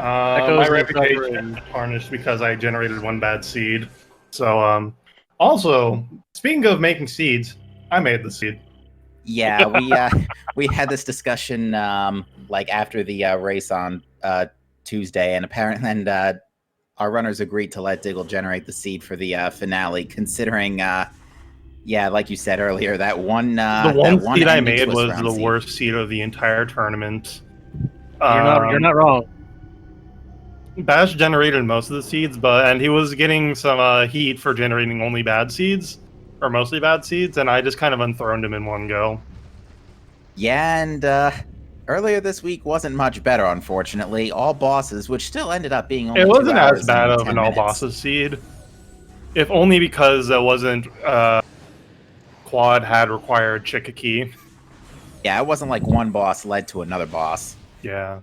goes My with reputation is tarnished because I generated one bad seed. So, also, speaking of making seeds, I made the seed. Yeah, we had this discussion like after the race on Tuesday, and apparently, our runners agreed to let Diggle generate the seed for the finale, considering, yeah, like you said earlier, that one The one seed I made twist was round the seed. worst seed of the entire tournament. You're not wrong. Bash generated most of the seeds, and he was getting some heat for generating only bad seeds, or mostly bad seeds, and I just kind of unthroned him in one go. Yeah, and earlier this week wasn't much better, unfortunately. All bosses, which still ended up being only It 2 wasn't hours as bad and of 10 an all minutes. bosses seed, if only because it wasn't Quad had required Chickakey. Yeah, it wasn't like one boss led to another boss. Yeah.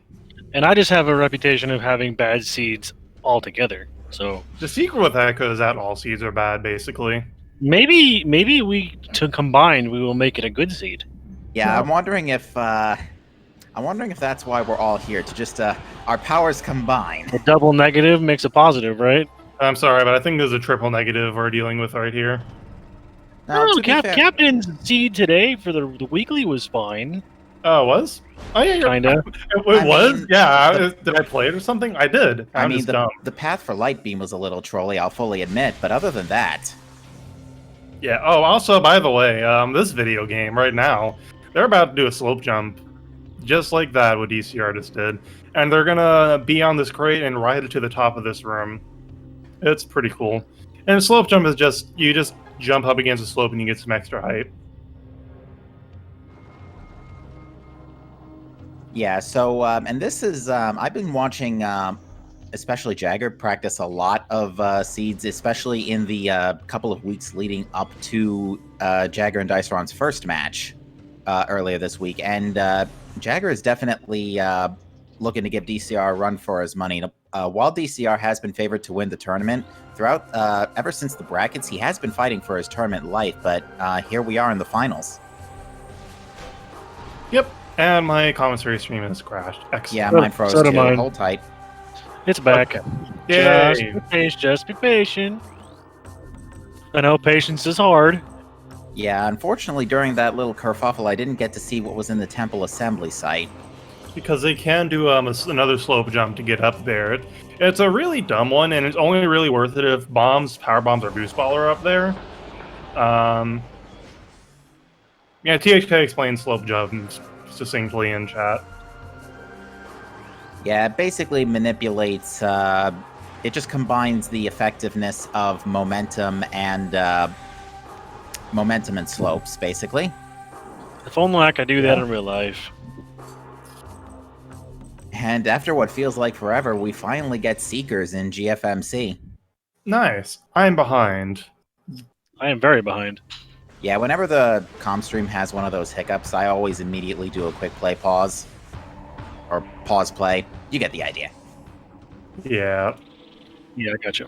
And I just have a reputation of having bad seeds altogether. So The secret with Echo is that all seeds are bad, basically. maybe we to combine we will make it a good seed. Yeah, No. I'm wondering if that's why we're all here, to just our powers combine. A double negative makes a positive, right? I'm sorry, but I think there's a triple negative we're dealing with right here. Now, No, to be fair, Captain's seed today for the weekly was fine. Oh, it was? Oh, yeah, Kinda. It was? mean, Yeah. Did I play it or something? I did. I'm just dumb. the path for Lightbeam was a little trolly, I'll fully admit, but other than that, Yeah. Oh, also, by the way, this video game right now, they're about to do a slope jump, just like that what DC Artist did, and they're gonna be on this crate and ride it to the top of this room. It's pretty cool. And a slope jump is just you just jump up against a slope and you get some extra height. yeah. So, and this is I've been watching, especially Jagger practice a lot of seeds, especially in the couple of weeks leading up to Jagger and Dyceron's first match earlier this week, and Jagger is definitely looking to give DCR a run for his money. While DCR has been favored to win the tournament, throughout ever since the brackets, he has been fighting for his tournament life, but here we are in the finals. Yep. And my commentary stream has crashed. Excellent. Yeah, mine froze So did too. mine. Hold tight. It's back. Yay. Just be patient. I know patience is hard. Yeah, unfortunately, during that little kerfuffle, I didn't get to see what was in the temple assembly site. Because they can do another slope jump to get up there. It's a really dumb one, and it's only really worth it if power bombs, or boost ball are up there. Yeah, THK explains slope jumps succinctly in chat. Yeah, it basically manipulates. It just combines the effectiveness of momentum and slopes, basically. If only I could do that in real life. And after what feels like forever, we finally get Seekers in GFMC. Nice. I'm behind. I am very behind. Yeah, whenever the comm stream has one of those hiccups, I always immediately do a quick play pause. Or pause play. You get the idea. Yeah. Yeah, I gotcha.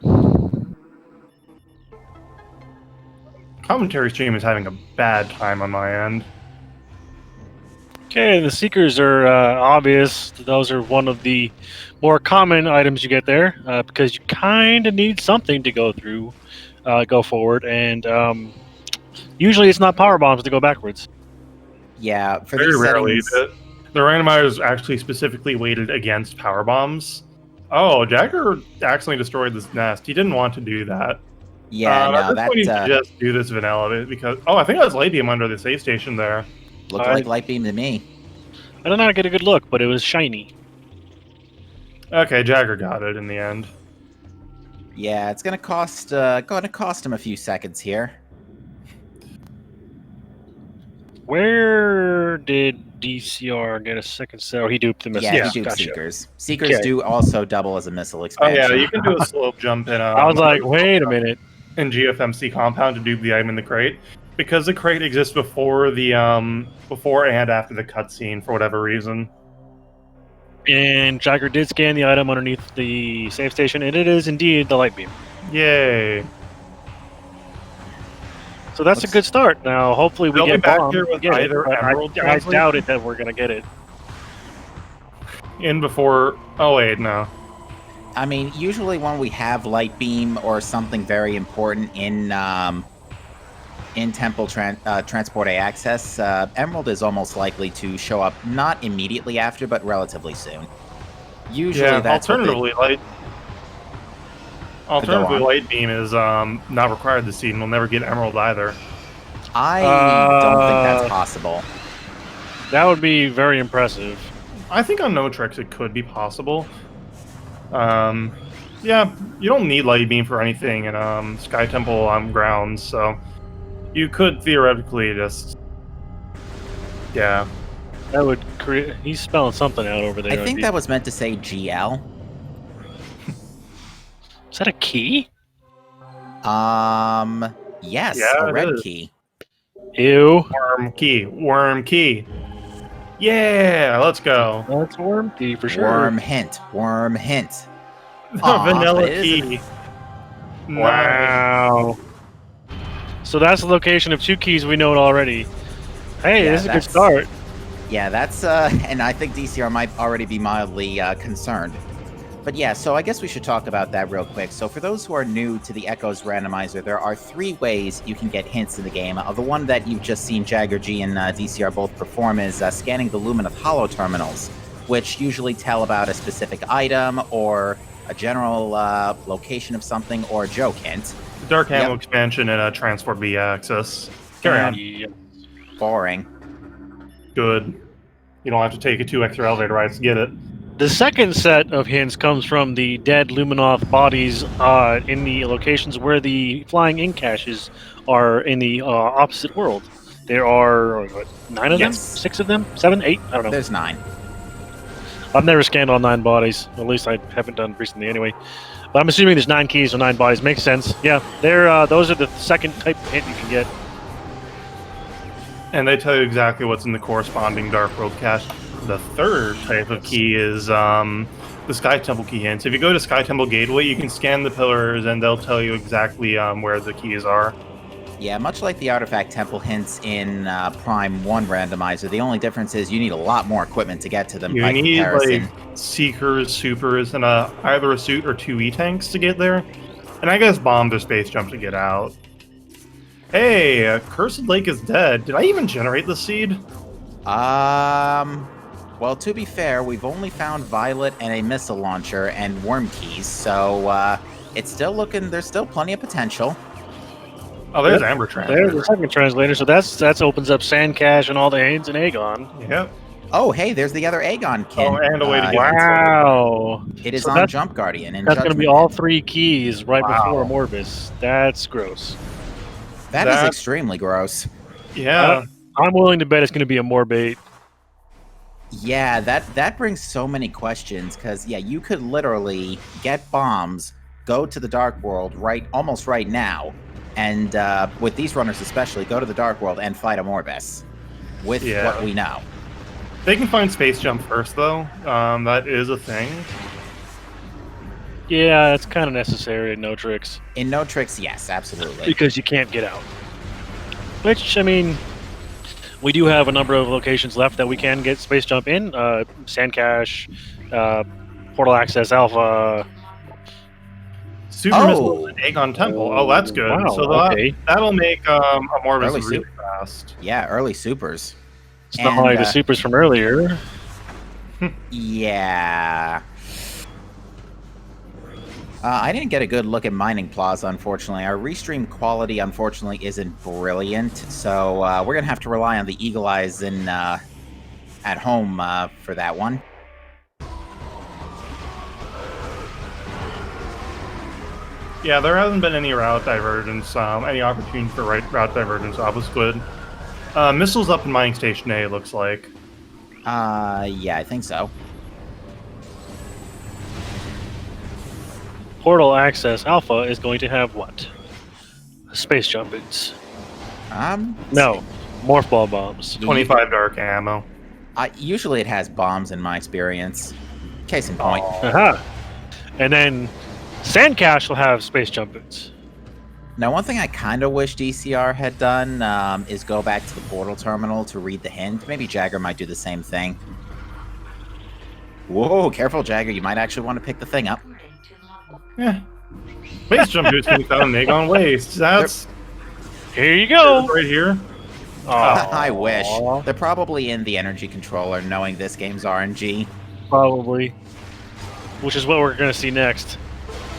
Commentary stream is having a bad time on my end. Okay, the Seekers are obvious. Those are one of the more common items you get there because you kind of need something to go through, go forward, and usually it's not power bombs to go backwards. Yeah, for Very these rarely. settings, The randomizer is actually specifically weighted against power bombs. Oh, Jagger accidentally destroyed this nest. He didn't want to do that. yeah, no, at this point, you that should just do this vanilla because I think that's Light Beam under the safe station there. looked like Lightbeam to me. I don't know how to get a good look, but it was shiny. Okay, Jagger got it in the end. Yeah, it's gonna cost him a few seconds here. Where did DCR get a second cell? He duped the missile. Yeah, he duped Gotcha. Seekers. Seekers Okay. do also double as a missile Oh expansion. yeah, you can do a slope jump in. I was like, wait a minute. In GFMC compound to dupe the item in the crate, because the crate exists before the before and after the cutscene for whatever reason. And Jagger did scan the item underneath the safe station, and it is indeed the light beam. Yay! So that's a good start. Now, hopefully, we They'll be get back bomb. here with Get it, either but Emerald I Translation- doubt it that we're gonna get it. In before. Oh wait, no. I mean, usually when we have light beam or something very important in Temple Transport A access, Emerald is almost likely to show up not immediately after, but relatively soon. Usually, that's what Alternatively, light beam is not required this season. We'll never get Emerald either. I don't think that's possible. That would be very impressive. I think on No Tricks it could be possible. Yeah, you don't need light beam for anything in Sky Temple on grounds, so you could theoretically just, yeah. That would create. He's spelling something out over there. I think that was meant to say GL. Is that a key? Yes, Yeah, a red is. key. Ew. Worm key. Yeah, let's go. That's a worm key for sure. Worm hint. Aw, Vanilla but it key. isn't- Wow. So that's the location of 2 keys we know it already. Hey, Yeah, this is a good that's- start. Yeah, that's and I think DCR might already be mildly concerned. But yeah, so I guess we should talk about that real quick. So for those who are new to the Echoes randomizer, there are 3 ways you can get hints in the game. The one that you've just seen JaggerG and DCR both perform is scanning the Lumineth Hollow terminals, which usually tell about a specific item or a general location of something or a joke hint. Dark Ammo expansion and a Transport B access. Carry on. Yeah. Boring. Good. You don't have to take 2 extra elevator rides to get it. The second set of hints comes from the dead Luminoth bodies in the locations where the flying ink caches are in the opposite world. There are what, 9 of them? 6 of them? 7? 8? I don't know. There's 9. I've never scanned all 9 bodies. At least I haven't done recently anyway. But I'm assuming there's 9 keys or 9 bodies. Makes sense. Yeah, those are the second type of hint you can get. And they tell you exactly what's in the corresponding Dark World cache. The third type of key is the Sky Temple key hints. If you go to Sky Temple Gateway, you can scan the pillars and they'll tell you exactly where the keys are. Yeah, much like the Artifact Temple hints in Prime 1 randomizer, the only difference is you need a lot more equipment to get to them. You by need comparison. like Seekers, Supers, and either a suit or 2 E-tanks to get there. And I guess bombs or space jump to get out. Hey, Cursed Lake is dead. Did I even generate the seed? Well, to be fair, we've only found Violet and a missile launcher and worm keys, so it's still looking. There's still plenty of potential. Oh, there's Yep. Amber Translator. There's the second translator, so that opens up Sand Cache and all the hints in Aegon. Yep. Oh, hey, there's the other Aegon kid. Oh, and a way to get Wow. It is So on that's- Jump Guardian. And That's going to be Judgment all Hint. 3 keys right Wow. before Morbus. That's gross. That is that- extremely gross. Yeah. I'm willing to bet it's going to be a Morbate. Yeah, that brings so many questions because yeah, you could literally get bombs, go to the Dark World almost right now, and with these runners especially, go to the Dark World and fight a Morbus with what we know. They can find Space Jump first, though. That is a thing. Yeah, it's kind of necessary in No Tricks. In No Tricks, yes, absolutely. Because you can't get out. Which, I mean, we do have a number of locations left that we can get Space Jump in. Sand Cache, Portal Access Alpha. Super Missile and Aegon Temple. Oh, that's good. Wow, So okay. that'll make a Morbus Early really soup. fast. Yeah, early supers. It's not like the supers from earlier. Yeah. I didn't get a good look at Mining Plaza, unfortunately. Our restream quality, unfortunately, isn't brilliant, so we're going to have to rely on the Eagle Eyes at home for that one. Yeah, there hasn't been any route divergence, any opportunity for route divergence. That was good. Missiles up in Mining Station A, it looks like. Yeah, I think so. Portal Access Alpha is going to have what? Space Jump boots. No, Morph Ball Bombs. 25 dark ammo. Usually it has bombs in my experience. Case in point. Aha. And then Sand Cache will have Space Jump boots. Now, one thing I kind of wish DCR had done is go back to the portal terminal to read the hint. Maybe Jagger might do the same thing. Whoa, careful, Jagger. You might actually want to pick the thing up. Yeah. Base jump boost can be found in Aegon Waste. That's Here you go. right here. I wish. Aw, They're probably in the energy controller, knowing this game's RNG. probably. Which is what we're going to see next.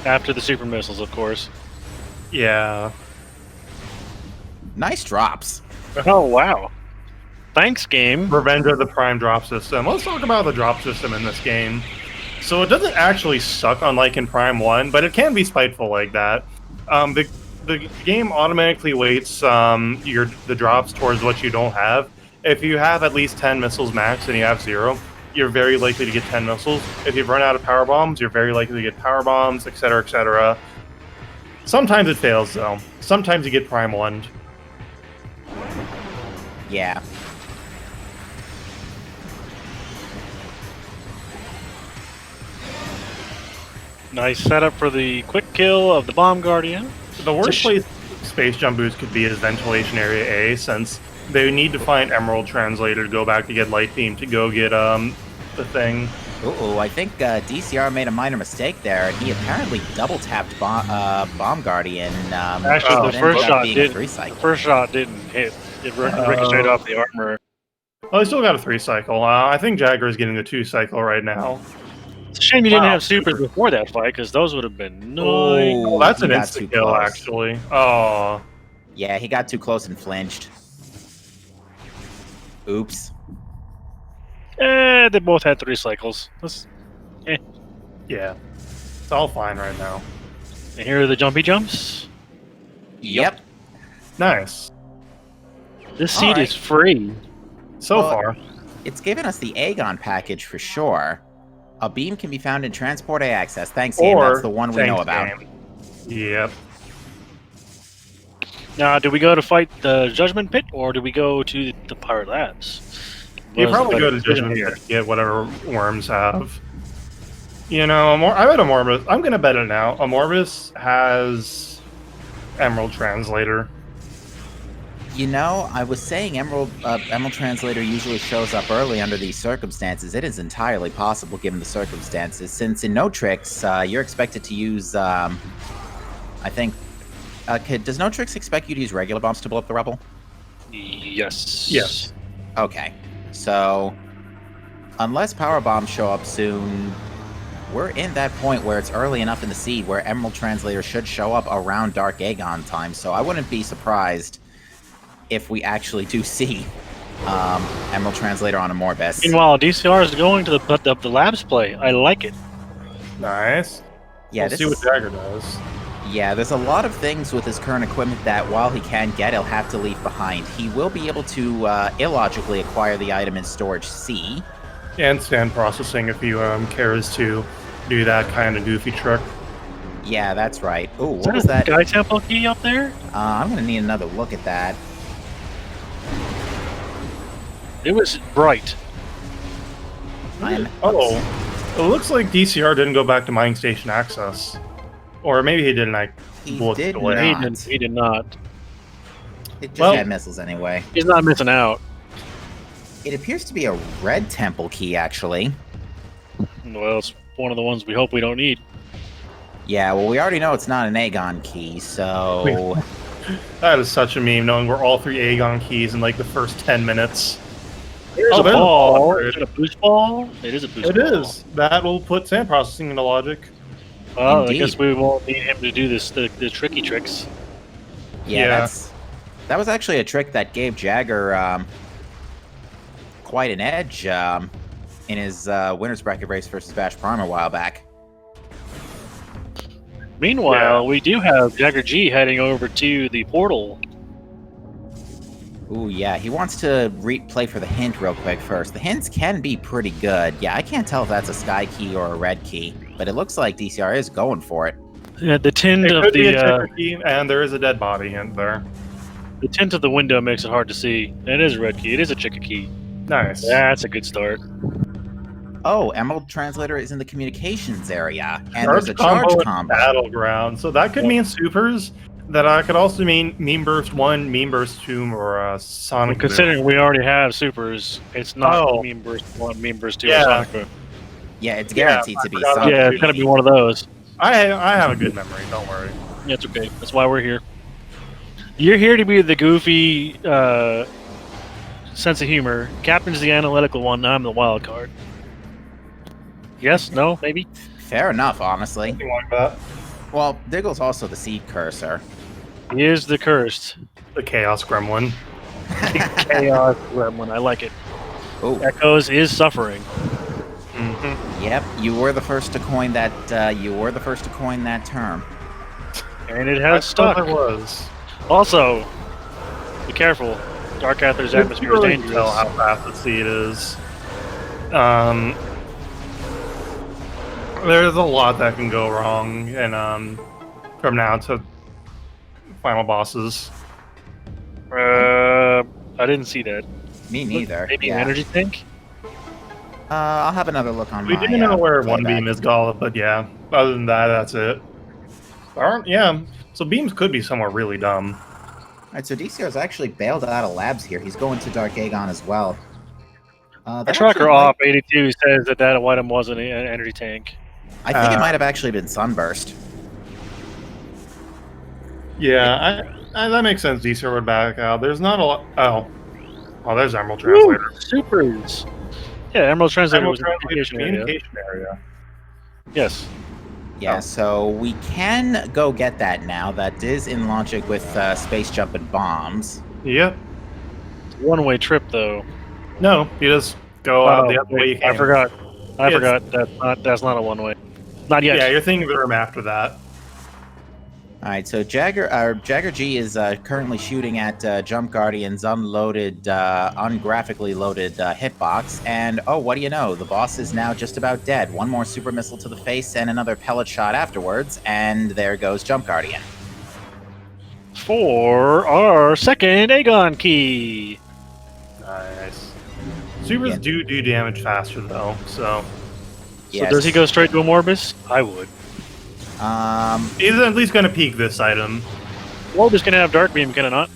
After the super missiles, of course. Yeah. Nice drops. Oh, wow. Thanks, game. Revenge of the Prime drop system. Let's talk about the drop system in this game. So it doesn't actually suck unlike in Prime 1, but it can be spiteful like that. The game automatically weights the drops towards what you don't have. If you have at least 10 missiles max and you have 0, you're very likely to get 10 missiles. If you've run out of power bombs, you're very likely to get power bombs, etc., etc. Sometimes it fails, though. Sometimes you get Prime 1. Yeah. Nice setup for the quick kill of the Bomb Guardian. The worst place Space Jump Boost could be is Ventilation Area A, since they need to find Emerald Translator to go back to get Light Beam to go get the thing. Ooh, I think DCR made a minor mistake there. He apparently double tapped Bomb Guardian. Actually, it the ended first up shot being a did. 3-cycle. The first shot didn't hit. It ricocheted off the armor. Well, they still got a 3-cycle. I think Jagger is getting a 2-cycle right now. It's a shame you didn't Wow. have supers before that fight, because those would have been nice. Oh, That's he an got instant too kill, close. actually. Oh. Yeah, he got too close and flinched. Oops. They both had 3 cycles. Yeah. It's all fine right now. And here are the jumpy jumps. Yep. Nice. This seed Alright. is free. So Well, far. It's given us the Aegon package for sure. A beam can be found in Transport A Access. Thanks, game. Or That's the one we know Thanks about. Game. Yep. Now, do we go to fight the Judgment Pit, or do we go to the Pirate Labs? You Was probably the go to decision Judgment here. Pit to get whatever worms have. You know, I bet Amorbus. I'm gonna bet it now. Amorbus has Emerald Translator. You know, I was saying Emerald Translator usually shows up early under these circumstances. It is entirely possible given the circumstances, since in No Tricks, you're expected to use, I think, does No Tricks expect you to use regular bombs to blow up the rubble? Yes. Yes. Okay, so unless power bombs show up soon, we're in that point where it's early enough in the seed where Emerald Translator should show up around Dark Aegon time, so I wouldn't be surprised if we actually do see Emerald Translator on Amorbus. Meanwhile, DCR is going to the labs play. I like it. Nice. Yeah, We'll this see what is- Jagger does. Yeah, there's a lot of things with his current equipment that while he can get, he'll have to leave behind. He will be able to illogically acquire the item in Storage C. And stand processing if you cares to do that kind of goofy trick. Yeah, that's right. Oh, Is what was that? Sky Temple key up there? I'm gonna need another look at that. It was bright. Oh, it looks like DCR didn't go back to mining station access. Or maybe he didn't. He looked did away. not. He did not. It just Well- had missiles anyway. He's not missing out. It appears to be a red temple key, actually. Well, it's one of the ones we hope we don't need. Yeah, well, we already know it's not an Aegon key, so... That is such a meme, knowing we're all 3 Aegon keys in like the first 10 minutes. There's Oh, a there's a ball. ball. Is it a boost ball? It is a boost It ball. is. That will put sand processing into logic. Well, Indeed. I guess we won't need him to do the tricky tricks. Yeah, that was actually a trick that gave Jagger quite an edge in his winner's bracket race versus Bash Prime a while back. Meanwhile, Yeah. we do have JaggerG heading over to the portal. Ooh, yeah, he wants to play for the hint real quick first. The hints can be pretty good. Yeah, I can't tell if that's a sky key or a red key, but it looks like DCR is going for it. Yeah, the tint It of could be a the checker key, and there is a dead body in there. the tint of the window makes it hard to see. It is a red key. It is a chicken key. Nice. That's a good start. Oh, Emerald Translator is in the communications area, and there's a Charge charge and combo. Battleground. So that could mean supers. That could also mean Meme Burst 1, Meme Burst 2, or Sonic Boom. Considering we already have supers, it's not Oh. Meme Burst 1, Meme Burst 2, Yeah. or Sonic Boom. Yeah, it's guaranteed to be forgot about something. Yeah, it's gonna be one of those. I have a good memory. Don't worry. Yeah, it's okay. That's why we're here. You're here to be the goofy sense of humor. Captain's the analytical one. I'm the wild card. Yes? No? Maybe? Fair enough, honestly. Something like that. Well, Diggle's also the seed cursor. He is the cursed. The Chaos Gremlin. Chaos gremlin. I like it. Oh, Echoes is suffering. Mm-hmm. yep. You were the first to coin that. You were the first to coin that term. And it has stuck. It was. Also, be careful. Dark Aether's atmosphere is You really dangerous. tell how fast the seed is. There's a lot that can go wrong, and from now to final bosses. I didn't see that. Me neither. Maybe yeah. an energy tank? I'll have another look on We my. didn't know where one playback. beam is, Gala, but yeah. Other than that, that's it. Yeah. So beams could be somewhere really dumb. All right, so DCR's actually bailed out of labs here. He's going to Dark Aegon as well. The That tracker actually off 82 says that that item wasn't an energy tank. I think it might have actually been Sunburst. Yeah, that makes sense. Deezer would back out. There's not a lot. Oh, there's Emerald Translator. Woo, supers. Yeah, Emerald Translator Emerald was in the Translator communication area. communication area. Yes. Yeah, Oh. so we can go get that now. That is in logic with space jump and bombs. Yep. One-way trip, though. No, you just go out the other way you came. I forgot. I Yes. forgot. That's not a one-way. Not yet. Yeah, you're thinking of the room after that. All right, so JaggerG is currently shooting at Jump Guardian's unloaded, ungraphically loaded hitbox, and oh, what do you know? The boss is now just about dead. One more super missile to the face and another pellet shot afterwards, and there goes Jump Guardian. For our second Aegon key. Nice. Supers Yeah. do damage faster though, so So does he go straight to a Morbus? I would. he's at least gonna peak this item. Morbus can have Dark Beam, can it not?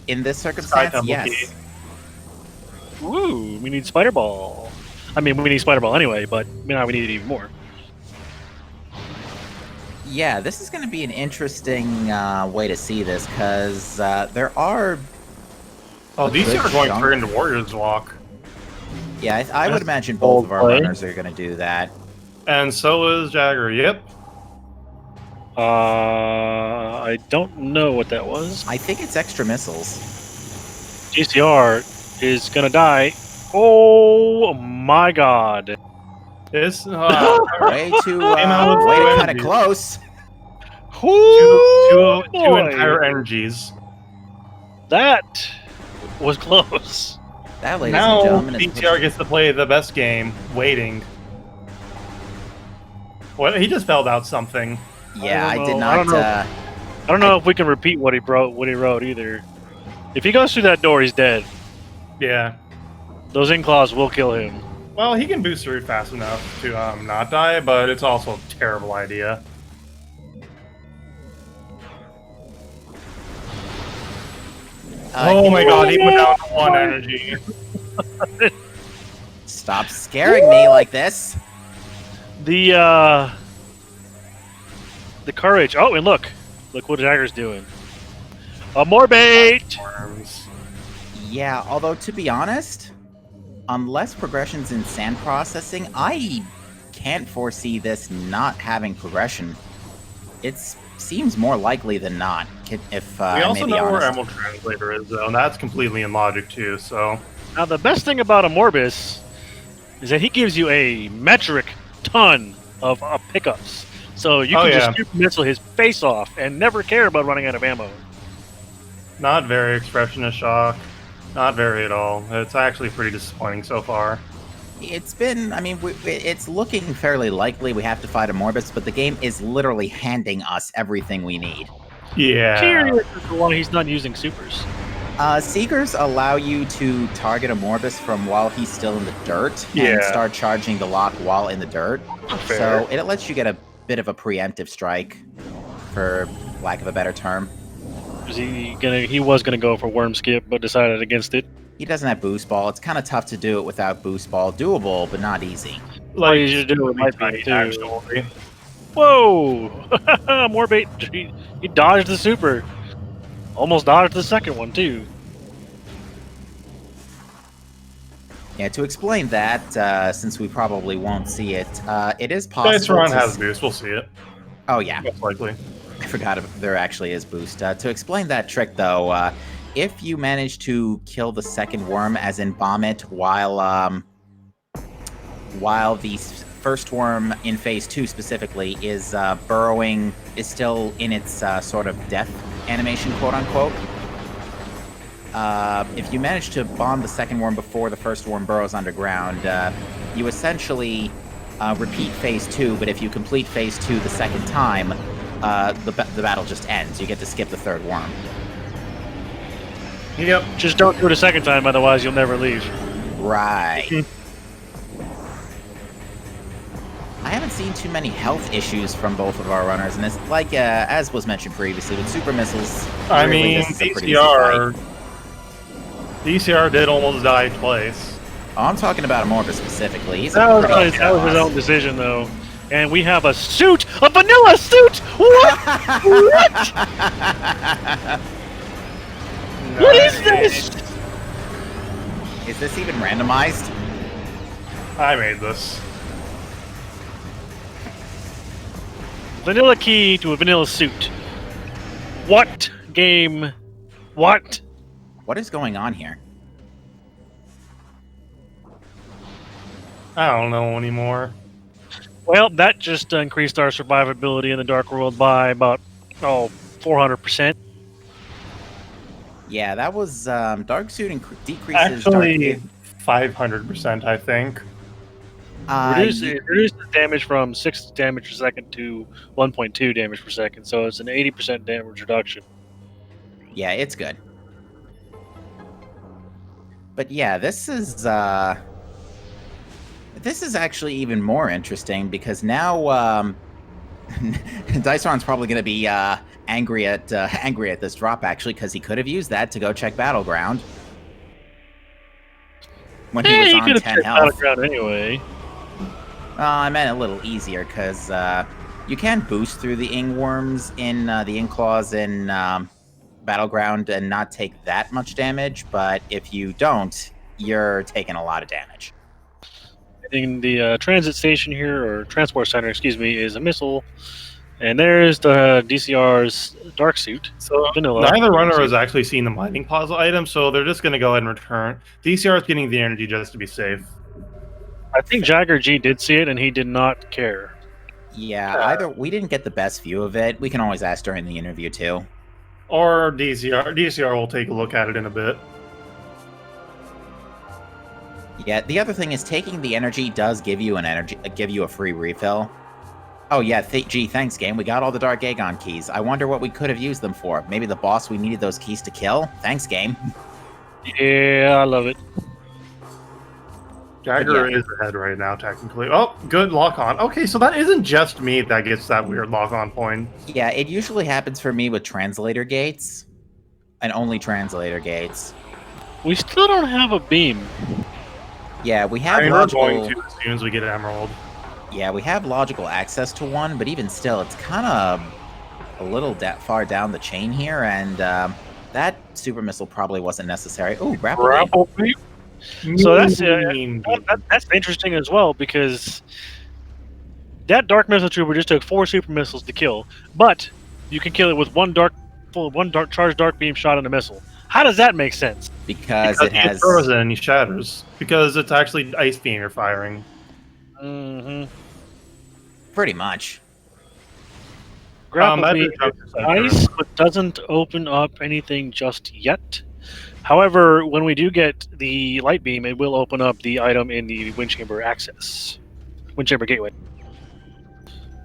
In this Sky circumstance, Temple yes. key. Woo, we need Spider Ball. I mean, we need Spider Ball anyway, but now we need it even more. Yeah, this is going to be an interesting way to see this, because there are... Oh, a these good two are going chunk- straight into Warrior's Walk. Yeah, I would That's imagine bold both of our play. runners are going to do that. And so is Jagger, yep. I don't know what that was. I think it's extra missiles. GCR is gonna die. Oh my god. It's Way too, out with way two kind of energies. close. Ooh, two boy. entire energies. That was close. That, ladies and Now gentlemen, is... BTR gets to play the best game, waiting. What? He just felled out something. Yeah, I I don't did know. I not... don't know. I don't know if we can repeat what he wrote either. If he goes through that door, he's dead. Yeah. Those in-claws will kill him. Well, he can boost through fast enough to not die, but it's also a terrible idea. Oh my god, he went down to one energy. Stop scaring me like this. The courage. Oh, and look what Jagger's doing. More bait. Worms. Yeah, although to be honest, unless progression's in sand processing, I can't foresee this not having progression. It seems more likely than not, if We I may also be know where honest. Emerald Translator is, though, and that's completely in logic, too, so... Now the best thing about a Morbus is that he gives you a metric ton of pickups. So you Oh, can yeah. just super missile his face off and never care about running out of ammo. Not very expression of shock. Not very at all. It's actually pretty disappointing so far. It's been, I mean, it's looking fairly likely we have to fight a Morbus, but the game is literally handing us everything we need. Yeah. Curious as to why he's not using supers. Seekers allow you to target a Morbus from while he's still in the dirt and Yeah. start charging the lock while in the dirt. Fair. So it lets you get a bit of a preemptive strike, for lack of a better term. He was gonna go for worm skip, but decided against it. He doesn't have boost ball. It's kind of tough to do it without boost ball. Doable, but not easy. All you should do it really might be tight, too. actually. Whoa! More bait. He dodged the super. Almost dodged the second one, too. Yeah, to explain that, since we probably won't see it, it is possible Dyceron to... has boost. We'll see it. Oh, yeah. Most likely. I forgot there actually is boost. To explain that trick, though, if you manage to kill the second worm, as in bomb it, while the first worm in phase 2 specifically is burrowing, is still in its sort of death animation, quote-unquote, if you manage to bomb the second worm before the first worm burrows underground, you essentially repeat phase 2, but if you complete phase 2 the second time, the battle just ends. You get to skip the third worm. Yep. Just don't do it a second time, otherwise you'll never leave. Right. I haven't seen too many health issues from both of our runners, and it's like, as was mentioned previously, with super missiles, I really, mean, this is a pretty easy fight. DCR did almost die twice. Oh, I'm talking about Amorphous specifically. He's That a was, pretty that was his boss. own decision, though. And we have a suit! A vanilla suit! What? What? What is this? Is this even randomized? I made this. Vanilla key to a vanilla suit. What game? What? What is going on here? I don't know anymore. Well, that just increased our survivability in the Dark World by about, 400%. Yeah, that was Dark Suit decreases Actually, Dark... 500%, I think. Reduce the damage from 6 damage per second to 1.2 damage per second, so it's an 80% damage reduction. Yeah, it's good. But yeah, this is actually even more interesting because now Dyceron's probably going to be angry at this drop actually because he could have used that to go check Battleground when he was on 10 health. Battleground anyway. I meant a little easier because you can boost through the Ingworms in the Inclaws in Battleground and not take that much damage, but if you don't, you're taking a lot of damage. I think the transit station here, or transport center, excuse me, is a missile. And there's the DCR's dark suit. So vanilla. neither runner has actually seen the mining puzzle item, so they're just going to go ahead and return. DCR is getting the energy just to be safe. I think JaggerG did see it, and he did not care. Yeah, either we didn't get the best view of it. We can always ask during the interview too. Or DCR will take a look at it in a bit. Yeah, the other thing is taking the energy does give you a free refill. Oh yeah, gee, thanks game. We got all the Dark Aegon keys. I wonder what we could have used them for. Maybe the boss we needed those keys to kill? Thanks game. Yeah, I love it. Jagger is ahead right now, technically. Oh, good lock on. Okay, so that isn't just me that gets that weird lock on point. Yeah, it usually happens for me with translator gates. And only translator gates. We still don't have a beam. Yeah, we have we're logical... going to as soon as we get Emerald. Yeah, we have logical access to one, but even still, it's kind of a little far down the chain here, and that super missile probably wasn't necessary. Ooh, grapple beam. So that's interesting as well, because that dark missile trooper just took 4 super missiles to kill, but you can kill it with one charged dark beam shot in a missile. How does that make sense? Because it has frozen and he shatters. Because it's actually ice beam you're firing. Mm-hmm. Pretty much. Grapple beam is nice, but doesn't open up anything just yet. However, when we do get the light beam, it will open up the item in the wind chamber access, wind chamber gateway.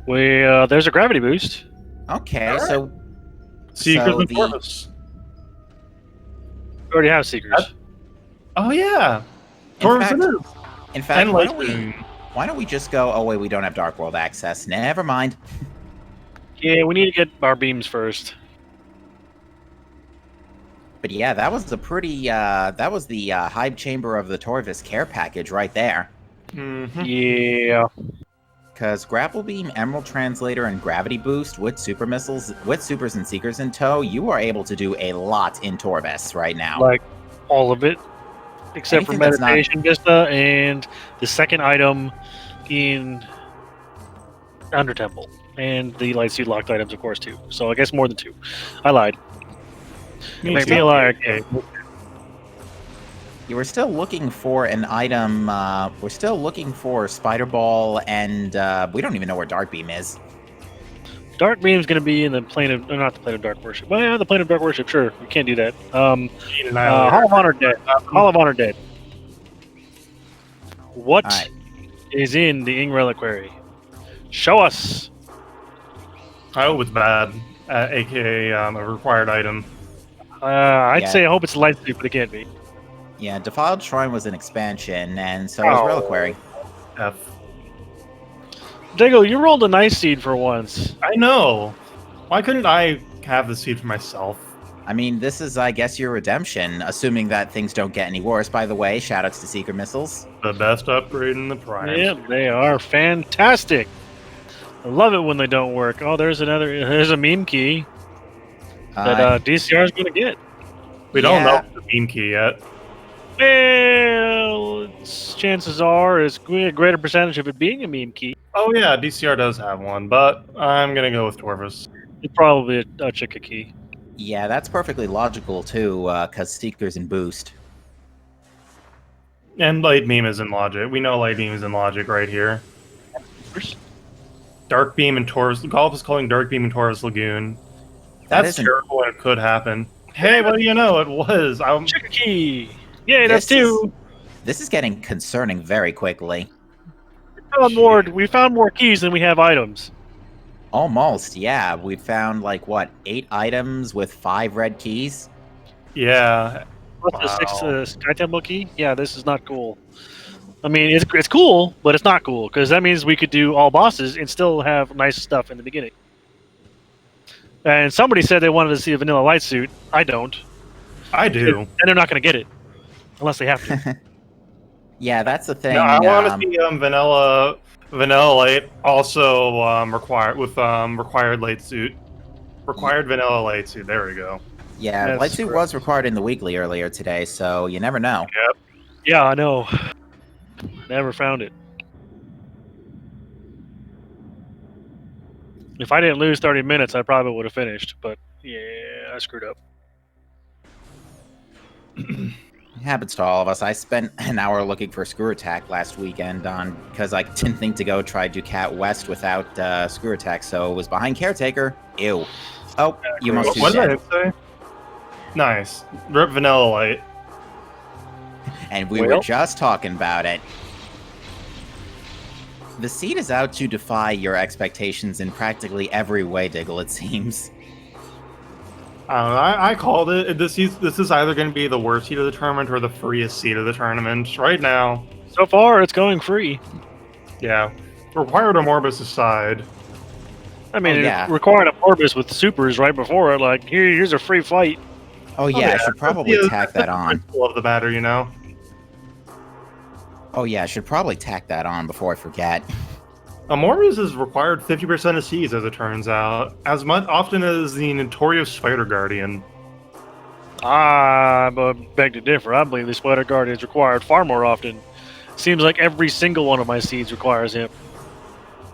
There's a gravity boost. Okay, right. so Seekers and Tortoise. We already have Seekers. Oh yeah. In fact, why don't we just go? Oh wait, we don't have Dark World access. Never mind. Yeah, we need to get our beams first. But yeah, that was the pretty. That was the Hive Chamber of the Torvis care package right there. Mm-hmm. Yeah. Because Grapple Beam, Emerald Translator, and Gravity Boost with super missiles, with supers and seekers in tow, you are able to do a lot in Torvus right now. Like all of it, except for Anything that's not- Meditation Vista and the second item in Under Temple. And the Light Suit locked items, of course, too. So I guess more than 2. I lied. Make me a liar. Okay. You were still looking for an item. We're still looking for Spider Ball, and we don't even know where Dark Beam is. Dark Beam's going to be in the plane of... not the plane of Dark Worship. Well, yeah, the plane of Dark Worship, sure. We can't do that. Hall of Honor dead. Hall of Honor dead. What is All right. in the Ing Reliquary? Show us! I hope it's bad, aka a required item. I'd Yeah. say I hope it's Light Suit, but it can't be. Yeah, Defiled Shrine was an expansion, and so was Oh. Reliquary. F. Dago, you rolled a nice seed for once. I know. Why couldn't I have the seed for myself? I mean, this is, I guess, your redemption, assuming that things don't get any worse. By the way, shoutouts to Seeker Missiles. The best upgrade in the Prime. Yep, they are fantastic. I love it when they don't work. Oh, there's a meme key that DCR is going to get. We don't know Yeah. the meme key yet. Well, chances are is a greater percentage of it being a meme key. Oh yeah, DCR does have one, but I'm gonna go with Torvus. It's probably a Chicka key. Yeah, that's perfectly logical, too, because Seekers and Boost. And Light Beam is in logic. We know Light Beam is in logic right here. Dark Beam and Taurus. Golf is calling Dark Beam and Taurus Lagoon. That That's isn't- terrible and it could happen. Hey, what do you know? It was. Chicka key! Yay, that's This is- 2! This is getting concerning very quickly. We found more keys than we have items. Almost, yeah. We found, like, what, 8 items with 5 red keys? Yeah. What's the Wow. 6th Sky Temple key? Yeah, this is not cool. I mean, it's cool, but it's not cool, because that means we could do all bosses and still have nice stuff in the beginning. And somebody said they wanted to see a vanilla light suit. I don't. I do. And they're not going to get it. Unless they have to. Yeah, that's the thing. No, I want to see vanilla light also required light suit. Required vanilla light suit. There we go. Yeah, That's Light Suit correct. was required in the weekly earlier today, so you never know. Yeah, I know. Never found it. If I didn't lose 30 minutes, I probably would have finished. But yeah, I screwed up. It happens to all of us. I spent an hour looking for Screw Attack last weekend because I didn't think to go try Ducat West without Screw Attack, so it was behind Caretaker. Ew. Oh, you must do What did dead. I say? Nice. Rip vanilla light. And we were just talking about it. The seed is out to defy your expectations in practically every way, Diggle, it seems. I don't know. I called it. This is either going to be the worst seed of the tournament or the freest seed of the tournament. Right now, So far, it's going free. yeah. Required or Morbus aside. I mean, Oh, yeah. it required a Morbus with supers right before it. Like, here's a free fight. Oh yeah, I should probably tack that on. Love the batter, you know. Oh yeah, I should probably tack that on before I forget. Morbus is required 50% of seeds, as it turns out, as much often as the notorious Spider Guardian. I beg to differ. I believe the Spider Guard is required far more often. Seems like every single one of my seeds requires him,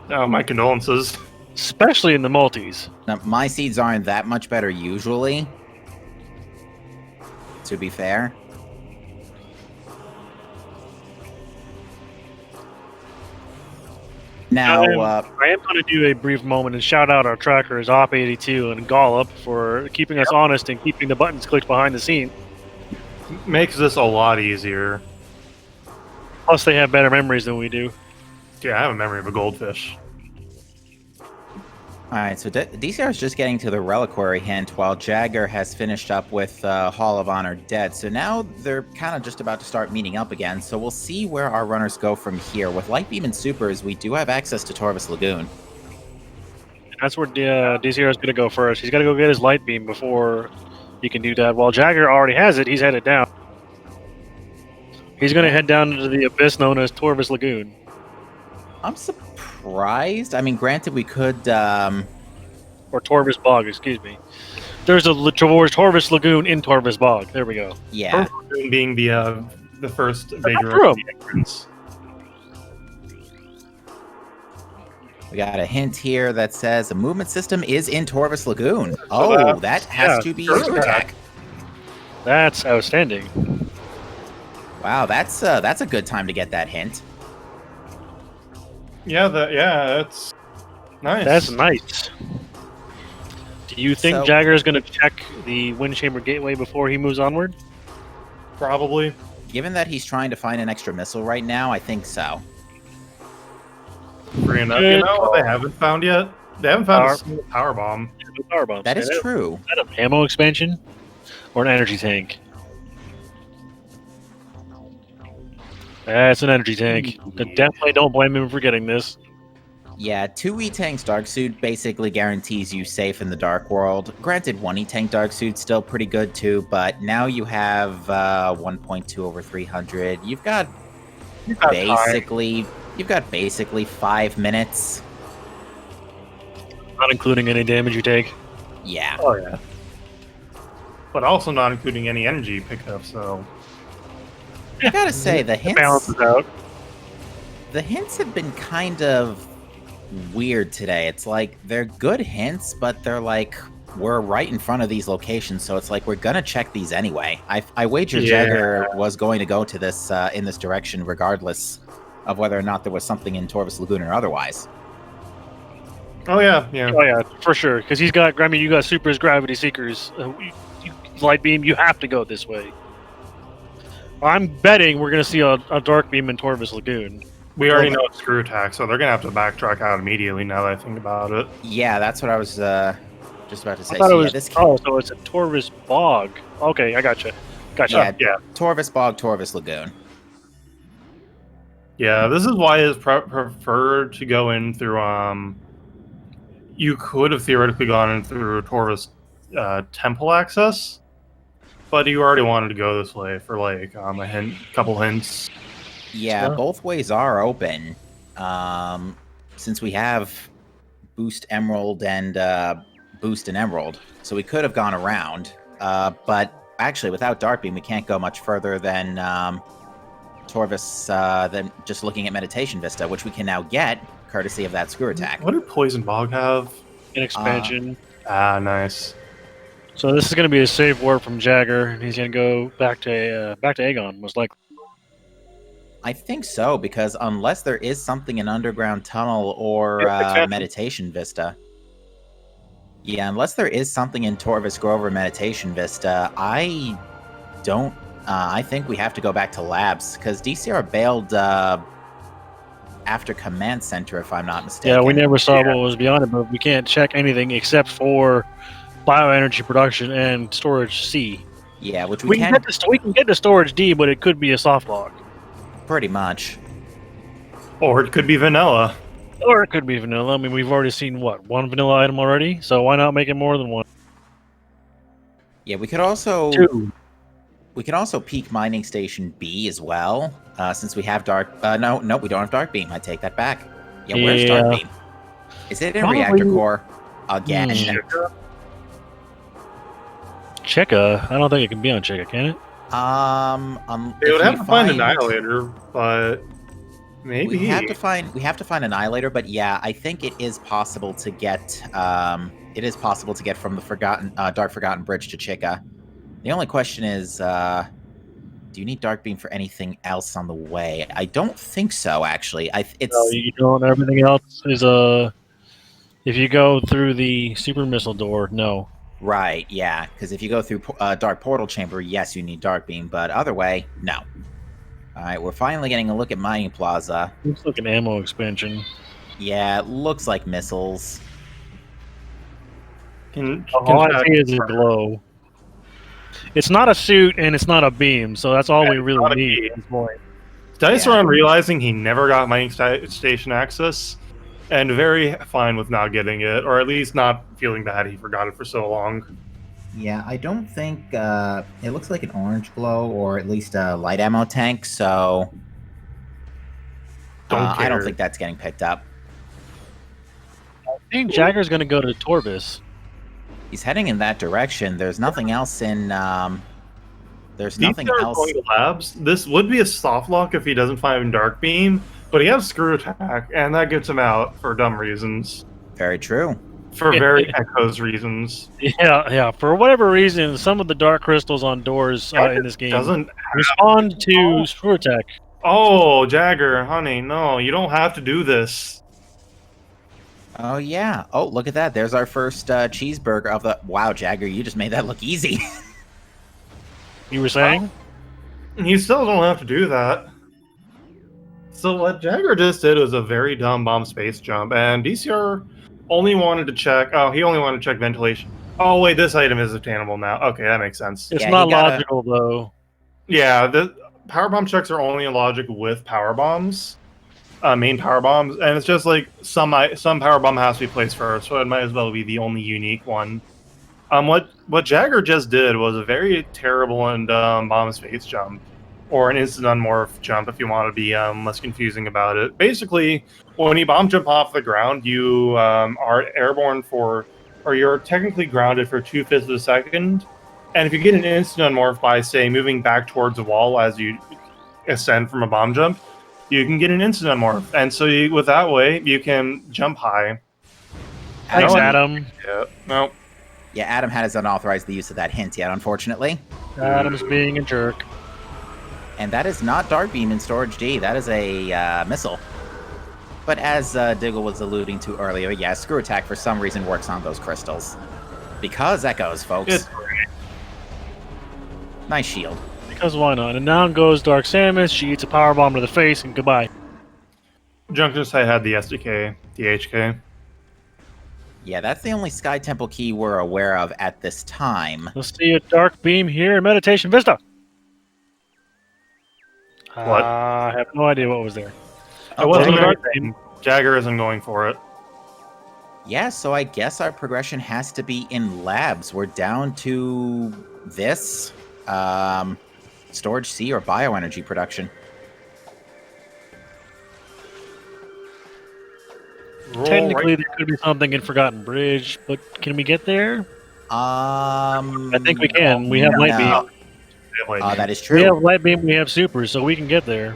Oh, my condolences. especially in the multis. Now, my seeds aren't that much better usually, to be fair. Now, I am going to do a brief moment and shout out our trackers, Op82 and Gollop, for keeping us honest and keeping the buttons clicked behind the scene. Makes this a lot easier. Plus, they have better memories than we do. Yeah, I have a memory of a goldfish. alright, so DCR is just getting to the Reliquary hint while Jagger has finished up with Hall of Honor dead. So now they're kind of just about to start meeting up again, so we'll see where our runners go from here. With Light Beam and Supers, we do have access to Torvus Lagoon. That's where DCR is going to go first. He's got to go get his light beam before he can do that. While Jagger already has it, he's headed down. He's going to head down into the abyss known as Torvus Lagoon. I'm surprised surprised. I mean, granted, we could. Or Torvis Bog, excuse me. There's a Torvis Lagoon in Torvis Bog. There we go. Yeah. Being the first bigger through 'em. entrance. We got a hint here that says the movement system is in Torvis Lagoon. Oh, that has to be screw attack. That's outstanding. Wow, that's a good time to get that hint. Yeah, that's nice. That's nice. Do you think Jagger is going to check the Wind Chamber Gateway before he moves onward? Probably. Given that he's trying to find an extra missile right now, I think so. Free enough, you know what they haven't found yet? They haven't found a single power bomb. Power bomb. That is true. Is that an ammo expansion or an energy tank? That's an energy tank. Definitely don't blame him for getting this. Yeah, 2 E-Tank's Dark Suit basically guarantees you safe in the Dark World. Granted, 1 E-Tank Dark Suit's still pretty good too, but now you have 1.2 over 300. You've got basically 5 minutes. Not including any damage you take. Yeah. Oh yeah. But also not including any energy pickup, so I gotta say, the hints balances out. The hints have been kind of weird today. It's like they're good hints, but they're like, we're right in front of these locations, so it's like we're gonna check these anyway. I wager Jagger was going to go to this in this direction regardless of whether or not there was something in Torvis Lagoon or otherwise. Oh yeah, for sure. Because you got Super's Gravity Seekers, Light Beam. You have to go this way. I'm betting we're gonna see a Dark Beam in Torvis Lagoon. We already know it's screw attack, so they're gonna have to backtrack out immediately. Now that I think about it. Yeah, that's what I was just about to say. So it's a Torvis Bog. Okay, I gotcha. Yeah, Torvis Bog, Torvis Lagoon. Yeah, this is why it's preferred to go in through. You could have theoretically gone in through Torvis temple access, but you already wanted to go this way for like a couple hints. Yeah, both ways are open. Since we have Boost Emerald and Boost and Emerald, so we could have gone around. But actually, without Dark Beam, we can't go much further than Torvis, than just looking at Meditation Vista, which we can now get courtesy of that screw attack. What did Poison Bog have? An expansion. Nice. So this is going to be a save word from Jagger, and he's going to go back to Aegon, most likely. I think so, because unless there is something in Underground Tunnel or Meditation Vista. Yeah, unless there is something in Torvis Grove or Meditation Vista, I don't... I think we have to go back to Labs, because DCR bailed after Command Center, if I'm not mistaken. Yeah, we never saw what was beyond it, but we can't check anything except for bioenergy production and storage C. Yeah, which we can get to storage D, but it could be a soft lock. Pretty much. Or it could be vanilla. I mean, we've already seen, one vanilla item already? So why not make it more than one? Yeah, we could also... Two. We can also peek Mining Station B as well, since we have Dark... No, we don't have Dark Beam. I take that back. Yeah, where's Dark Beam? Is it in Reactor Core? Again. Cheka? I don't think it can be on Cheka, can it? They would have to find Annihilator, but maybe we have to find Annihilator. But yeah, I think it is possible to get. It is possible to get from the Dark Forgotten Bridge to Chika. The only question is, do you need Dark Beam for anything else on the way? I don't think so. Actually, no, you don't. Everything else is if you go through the Super Missile door, no. Right, yeah, because if you go through Dark Portal Chamber, yes, you need Dark Beam, but other way, no. Alright, we're finally getting a look at Mining Plaza. Looks like an ammo expansion. Yeah, it looks like missiles. All I see is a glow. It's not a suit, and it's not a beam, so that's all we really need at this point. Dyceron realizing he never got Mining Station access, and very fine with not getting it, or at least not feeling bad he forgot it for so long. Yeah, I don't think... it looks like an orange glow, or at least a light ammo tank, so... I don't think that's getting picked up. think Jagger's going to go to Torbis. He's heading in that direction. There's nothing else in. There's nothing DCR is else. going to labs. This would be a soft lock if he doesn't find Dark Beam, but he has Screw Attack, and that gets him out for dumb reasons. Very true. For very Echoes reasons. Yeah. For whatever reason, some of the dark crystals on doors in this game Doesn't respond to Screw Attack. Oh, Jagger, honey, no, you don't have to do this. Oh yeah. Oh, look at that. There's our first cheeseburger of the. Wow, Jagger, you just made that look easy. You were saying? You still don't have to do that. So what Jagger just did was a very dumb bomb space jump, and DCR only wanted to check. Oh, he only wanted to check ventilation. Oh wait, this item is obtainable now. Okay, that makes sense. It's Yeah, not you gotta- logical though. Yeah, the power bomb checks are only in logic with power bombs, main power bombs, and it's just like some power bomb has to be placed first, so it might as well be the only unique one. What Jagger just did was a very terrible and bomb space jump, or an instant unmorph jump if you want to be less confusing about it. Basically, when you bomb jump off the ground, you are airborne for, or you're technically grounded for 2/5 of a second. And if you get an instant unmorph by, say, moving back towards a wall as you ascend from a bomb jump, you can get an instant unmorph. And so with that way, you can jump high. Thanks, Adam, Adam. Yeah, no. Yeah, Adam has unauthorized the use of that hint yet, unfortunately. Adam's being a jerk. And that is not Dark Beam in Storage D. That is a missile. But as Diggle was alluding to earlier, yeah, Screw Attack for some reason works on those crystals. Because Echoes, folks. It's Nice shield. Because why not? And down goes Dark Samus. She eats a power bomb to the face, and goodbye. Junction Site had the SDK, the HK. Yeah, that's the only Sky Temple key we're aware of at this time. Let's see a Dark Beam here in Meditation Vista. What? I have no idea what was there. It wasn't Okay. Dark Beam. Jagger isn't going for it. Yeah, so I guess our progression has to be in labs. We're down to this. Storage C or bioenergy production. Technically, there could be something in Forgotten Bridge, but can we get there? I think we can. We have Light Beam. That is We true. have Light Beam, we have Super, so we can get there.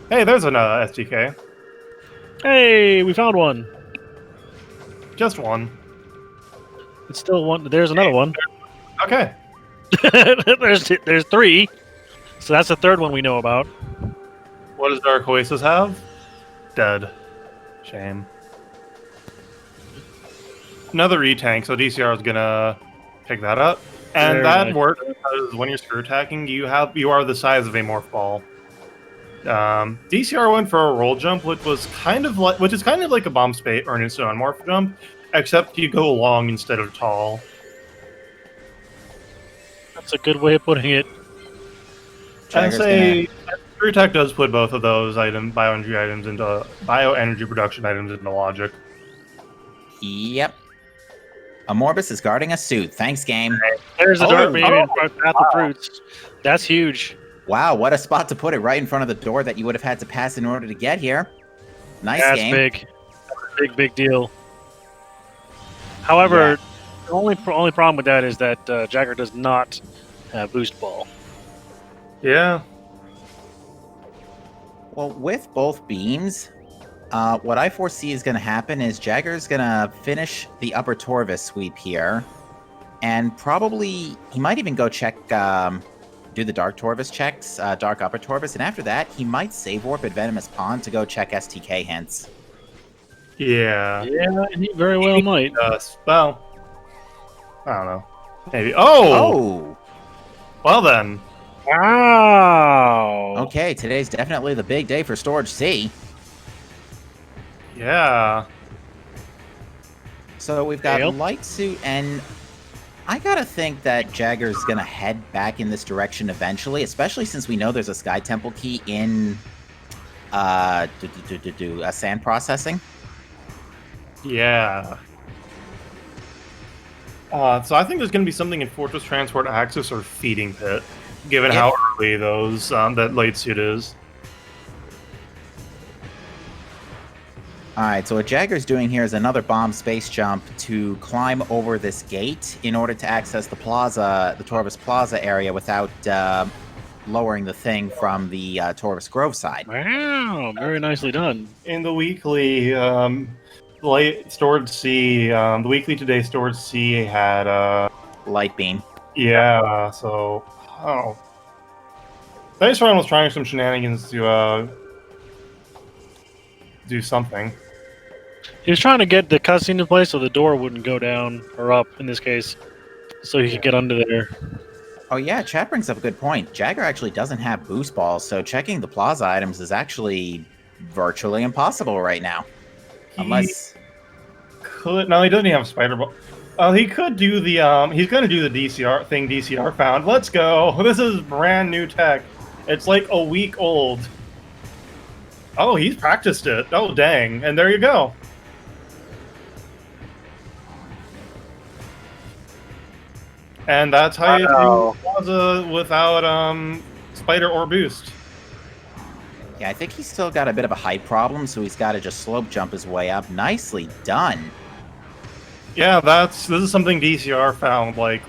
Hey, there's an SDK. Hey, we found one. Just one. It's still one. There's another one. Okay. there's three. So that's the third one we know about. What does Dark Oasis have? Dead. Shame. Another retank, so DCR is gonna pick that up. And Very that nice. works because when you're screw attacking, you are the size of a morph ball. DCR went for a roll jump, which is kind of like a bomb spate or an instant unmorph jump, except you go long instead of tall. That's a good way of putting it. I'd Jagger's say Screw Attack does put both of those bioenergy production items into logic. Yep. Amorbus is guarding a suit. Thanks, game. There's a Oh, Dark Beam oh, in front Path of Fruits. That's huge. Wow, what a spot to put it right in front of the door that you would have had to pass in order to get here. Nice That's game. big. Big deal. However, the only problem with that is that Jagger does not have Boost Ball. Yeah. Well, with both beams, what I foresee is going to happen is Jagger's going to finish the upper Torvis sweep here, and probably he might even go check, do the Dark Torvis checks, Dark Upper Torvis, and after that, he might save warp at Venomous Pond to go check STK hints. Yeah. Yeah, and he very well might. Well, I don't know. Maybe. Oh! Oh! Well then. Wow. Okay, today's definitely the big day for Storage C. Yeah. So we've got Dale? Light Suit, and I gotta think that Jagger's gonna head back in this direction eventually, especially since we know there's a Sky Temple key in sand processing. Yeah. So I think there's going to be something in Fortress Transport Axis or Feeding Pit, given how early those that late suit is. All right, so what Jagger's doing here is another bomb space jump to climb over this gate in order to access the plaza, the Torvis Plaza area, without lowering the thing from the Torvis Grove side. Wow, very nicely done. In the weekly, stored C, the weekly today stored C had Light beam. yeah. So, oh, Dyceron was trying some shenanigans to do something. He was trying to get the cutscene in place so the door wouldn't go down, or up in this case, so he could get under there. Oh yeah, chat brings up a good point. Jagger actually doesn't have boost balls, so checking the plaza items is actually virtually impossible right now. Unless No, he doesn't have spider ball. He could do the he's gonna do the DCR thing DCR found. Let's go. This is brand new tech. It's like a week old. Oh, he's practiced it. Oh dang. And there you go. And that's how you do plaza without spider or boost. yeah, I think he's still got a bit of a height problem, so he's got to just slope jump his way up. Nicely done. Yeah, this is something DCR found like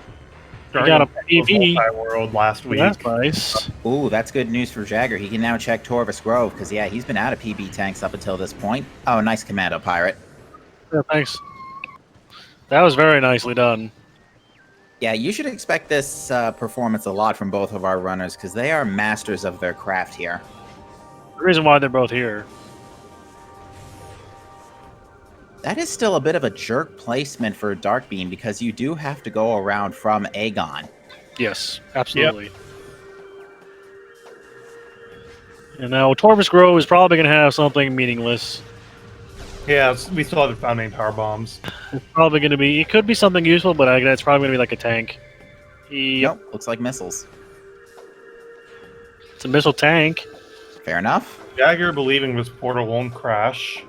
during got a the PV. world last week. That's nice. Ooh, that's good news for Jagger. He can now check Torvis Grove, because yeah, he's been out of PB tanks up until this point. Oh, nice commando pirate. Yeah, thanks. That was very nicely done. Yeah, you should expect this performance a lot from both of our runners, because they are masters of their craft here. The reason why they're both here. That is still a bit of a jerk placement for Dark Beam, because you do have to go around from Aegon. Yes, absolutely. Yep. And now Torvis Grove is probably going to have something meaningless. Yeah, we still haven't found any power bombs. It's probably going to be... It could be something useful, but it's probably going to be like a tank. Nope, looks like missiles. It's a missile tank. Fair enough. Jagger believing this portal won't crash.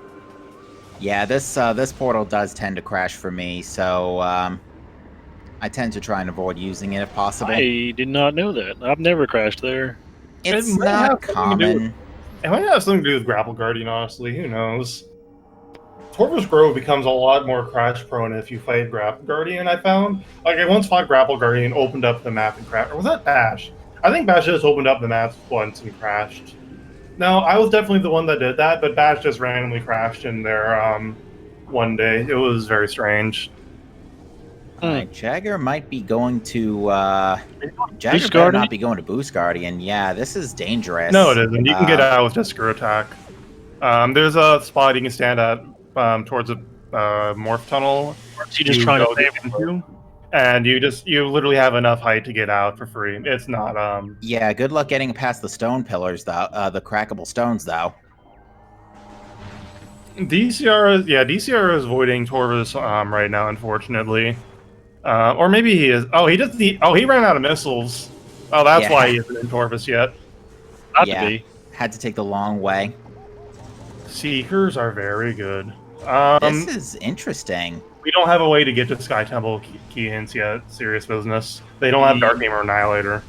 Yeah, this portal does tend to crash for me, so I tend to try and avoid using it if possible. I did not know that. I've never crashed there. It's not common. It might have something to do with Grapple Guardian, honestly. Who knows? Torvis Grove becomes a lot more crash prone if you fight Grapple Guardian, I found. Like, I once fought Grapple Guardian, opened up the map and crashed. Or was that Bash? I think Bash just opened up the map once and crashed. No, I was definitely the one that did that, but Bash just randomly crashed in there one day. It was very strange. Alright, Jagger might be going to Jagger Boost better Guardian? not be going to Boost Guardian. Yeah, this is dangerous. No, it isn't. You can get out with just screw attack. There's a spot you can stand at towards a morph tunnel. She just trying to save him. And you literally have enough height to get out for free. It's not Yeah, good luck getting past the stone pillars though, the crackable stones though. DCR is avoiding Torvis right now, unfortunately. Or maybe he is. Oh, he ran out of missiles. Oh, that's why he isn't in Torvis yet. Not to be. Had to take the long way. Seekers are very good. This is interesting. We don't have a way to get to Sky Temple key hints yet. Serious business. They don't have Dark Beam or Annihilator.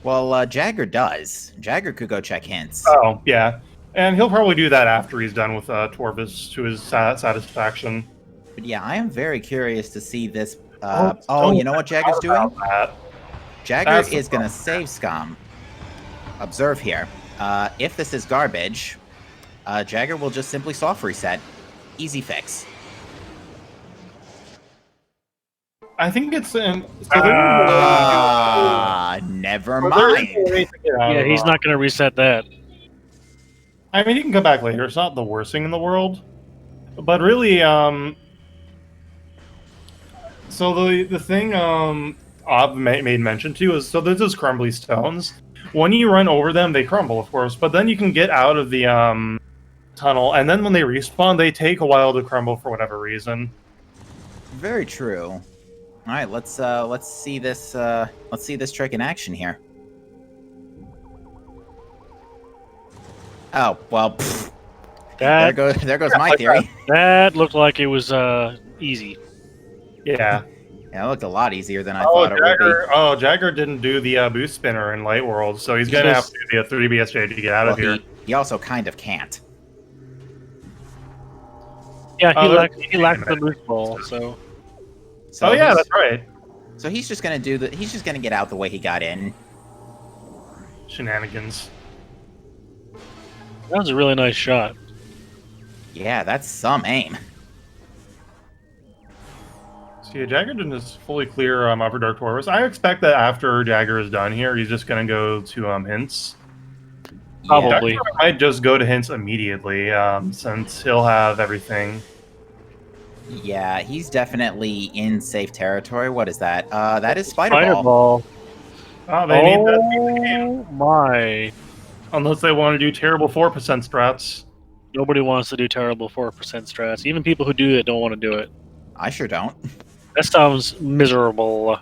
Well, Jagger does. Jagger could go check hints. Oh, yeah. And he'll probably do that after he's done with Torvis to his satisfaction. But yeah, I am very curious to see this. You know what Jagger's doing? Jagger is going to save Scum. Observe here. If this is garbage, Jagger will just simply soft reset. Easy fix. I think it's in. Never mind. Yeah, he's not going to reset that. I mean, you can come back later. It's not the worst thing in the world. But really, so the thing Ob made mention to is, so there's those crumbly stones. When you run over them, they crumble, of course, but then you can get out of the tunnel, and then when they respawn, they take a while to crumble for whatever reason. Very true. All right, let's see this trick in action here. Oh well, there goes my theory. That looked like it was easy. Yeah. Yeah, it looked a lot easier than I thought it would be. Oh, Jagger didn't do the boost spinner in Light World, so he's gonna have to do the 3BSJ to get out of here. He also kind of can't. Yeah, Oh, he lacked the boost ball, so So oh yeah, he's- that's right. So he's just gonna do the. He's just gonna get out the way he got in. Shenanigans. that was a really nice shot. Yeah, that's some aim. So yeah, Jagger didn't just fully clear Upper Dark Taurus. I expect that after Jagger is done here, he's just gonna go to hints. Probably. Yeah. Jagger might just go to hints immediately, since he'll have everything. Yeah, he's definitely in safe territory. What is that? That is Spider Spider Ball. ball. Oh, they need that. Oh my! Unless they want to do terrible 4% strats. Nobody wants to do terrible 4% strats. Even people who do it don't want to do it. I sure don't. That sounds miserable.